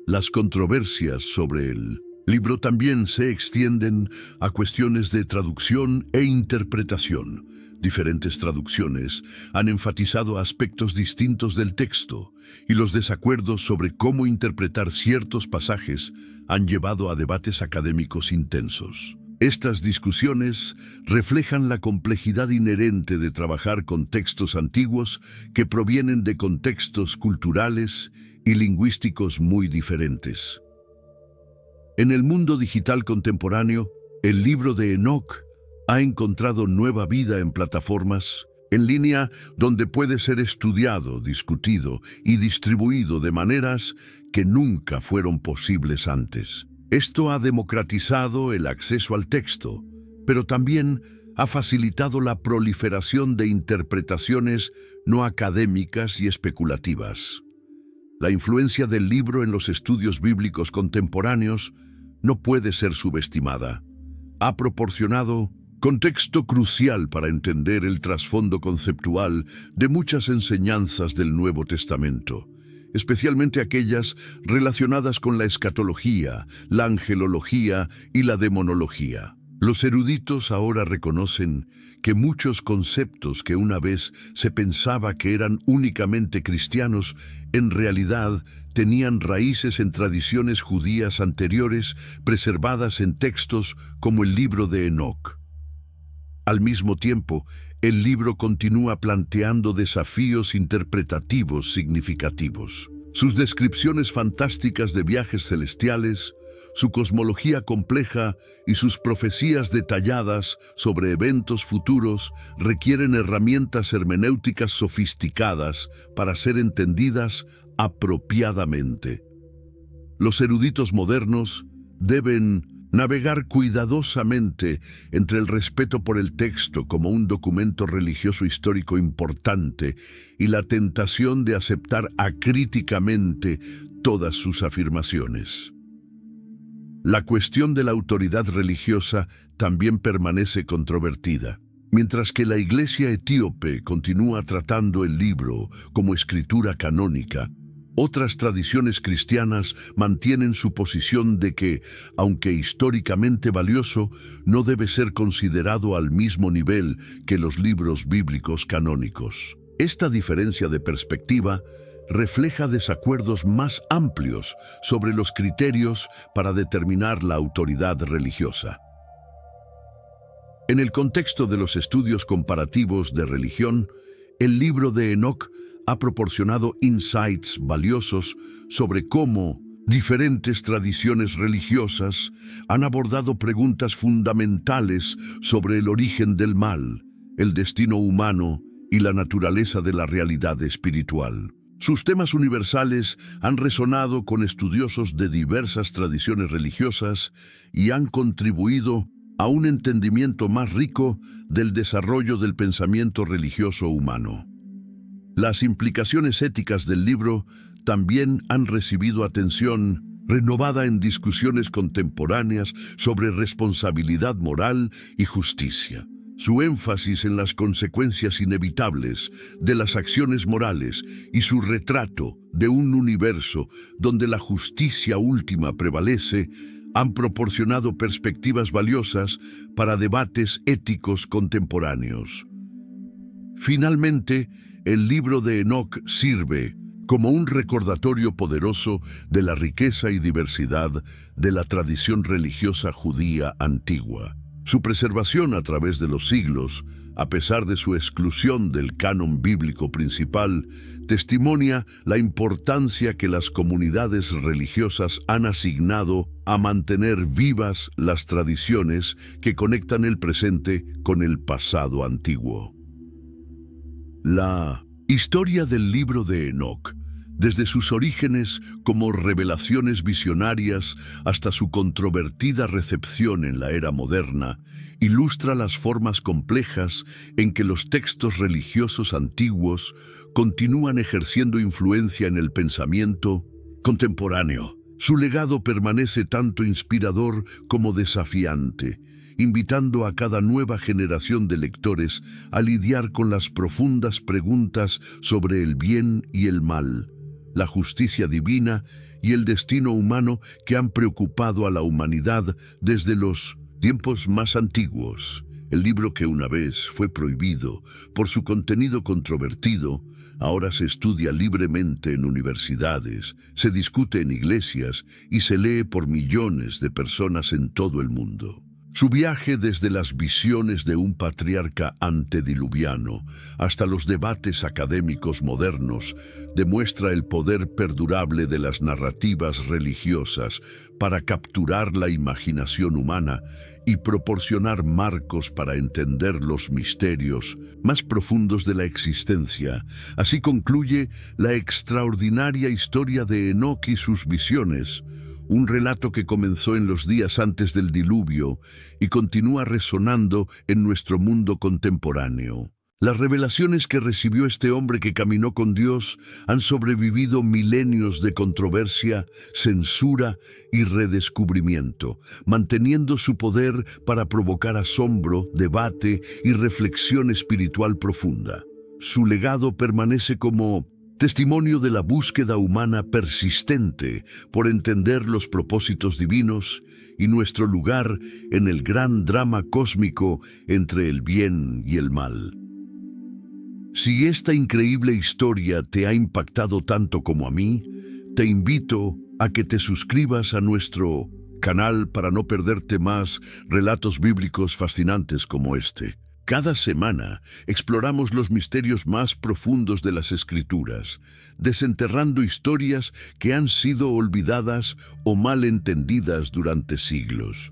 Las controversias sobre el libro también se extienden a cuestiones de traducción e interpretación. Diferentes traducciones han enfatizado aspectos distintos del texto, y los desacuerdos sobre cómo interpretar ciertos pasajes han llevado a debates académicos intensos. Estas discusiones reflejan la complejidad inherente de trabajar con textos antiguos que provienen de contextos culturales y lingüísticos muy diferentes. En el mundo digital contemporáneo, el libro de Enoc ha encontrado nueva vida en plataformas en línea donde puede ser estudiado, discutido y distribuido de maneras que nunca fueron posibles antes. Esto ha democratizado el acceso al texto, pero también ha facilitado la proliferación de interpretaciones no académicas y especulativas. La influencia del libro en los estudios bíblicos contemporáneos no puede ser subestimada. Ha proporcionado contexto crucial para entender el trasfondo conceptual de muchas enseñanzas del Nuevo Testamento, especialmente aquellas relacionadas con la escatología, la angelología y la demonología. Los eruditos ahora reconocen que muchos conceptos que una vez se pensaba que eran únicamente cristianos, en realidad tenían raíces en tradiciones judías anteriores preservadas en textos como el libro de Enoc. Al mismo tiempo, el libro continúa planteando desafíos interpretativos significativos. Sus descripciones fantásticas de viajes celestiales, su cosmología compleja y sus profecías detalladas sobre eventos futuros requieren herramientas hermenéuticas sofisticadas para ser entendidas apropiadamente. Los eruditos modernos deben navegar cuidadosamente entre el respeto por el texto como un documento religioso histórico importante y la tentación de aceptar acríticamente todas sus afirmaciones. La cuestión de la autoridad religiosa también permanece controvertida. Mientras que la Iglesia etíope continúa tratando el libro como escritura canónica, otras tradiciones cristianas mantienen su posición de que, aunque históricamente valioso, no debe ser considerado al mismo nivel que los libros bíblicos canónicos. Esta diferencia de perspectiva refleja desacuerdos más amplios sobre los criterios para determinar la autoridad religiosa. En el contexto de los estudios comparativos de religión, el libro de Enoc ha proporcionado insights valiosos sobre cómo diferentes tradiciones religiosas han abordado preguntas fundamentales sobre el origen del mal, el destino humano y la naturaleza de la realidad espiritual. Sus temas universales han resonado con estudiosos de diversas tradiciones religiosas y han contribuido a un entendimiento más rico del desarrollo del pensamiento religioso humano. Las implicaciones éticas del libro también han recibido atención renovada en discusiones contemporáneas sobre responsabilidad moral y justicia. Su énfasis en las consecuencias inevitables de las acciones morales y su retrato de un universo donde la justicia última prevalece han proporcionado perspectivas valiosas para debates éticos contemporáneos. Finalmente, el libro de Enoc sirve como un recordatorio poderoso de la riqueza y diversidad de la tradición religiosa judía antigua. Su preservación a través de los siglos, a pesar de su exclusión del canon bíblico principal, testimonia la importancia que las comunidades religiosas han asignado a mantener vivas las tradiciones que conectan el presente con el pasado antiguo. La historia del libro de Enoc, desde sus orígenes como revelaciones visionarias hasta su controvertida recepción en la era moderna, ilustra las formas complejas en que los textos religiosos antiguos continúan ejerciendo influencia en el pensamiento contemporáneo. Su legado permanece tanto inspirador como desafiante, invitando a cada nueva generación de lectores a lidiar con las profundas preguntas sobre el bien y el mal, la justicia divina y el destino humano que han preocupado a la humanidad desde los tiempos más antiguos. El libro que una vez fue prohibido por su contenido controvertido, ahora se estudia libremente en universidades, se discute en iglesias y se lee por millones de personas en todo el mundo. Su viaje desde las visiones de un patriarca antediluviano hasta los debates académicos modernos demuestra el poder perdurable de las narrativas religiosas para capturar la imaginación humana y proporcionar marcos para entender los misterios más profundos de la existencia. Así concluye la extraordinaria historia de Enoc y sus visiones, un relato que comenzó en los días antes del diluvio y continúa resonando en nuestro mundo contemporáneo. Las revelaciones que recibió este hombre que caminó con Dios han sobrevivido milenios de controversia, censura y redescubrimiento, manteniendo su poder para provocar asombro, debate y reflexión espiritual profunda. Su legado permanece como testimonio de la búsqueda humana persistente por entender los propósitos divinos y nuestro lugar en el gran drama cósmico entre el bien y el mal. Si esta increíble historia te ha impactado tanto como a mí, te invito a que te suscribas a nuestro canal para no perderte más relatos bíblicos fascinantes como este. Cada semana exploramos los misterios más profundos de las Escrituras, desenterrando historias que han sido olvidadas o mal entendidas durante siglos.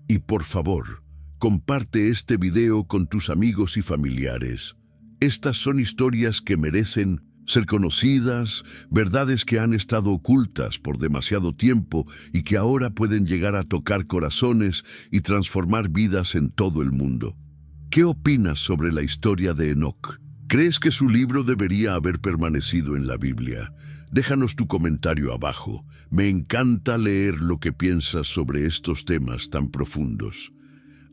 Y por favor, comparte este video con tus amigos y familiares. Estas son historias que merecen ser conocidas, verdades que han estado ocultas por demasiado tiempo y que ahora pueden llegar a tocar corazones y transformar vidas en todo el mundo. ¿Qué opinas sobre la historia de Enoc? ¿Crees que su libro debería haber permanecido en la Biblia? Déjanos tu comentario abajo. Me encanta leer lo que piensas sobre estos temas tan profundos.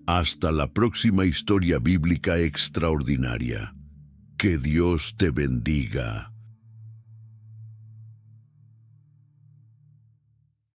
Hasta la próxima historia bíblica extraordinaria. Que Dios te bendiga.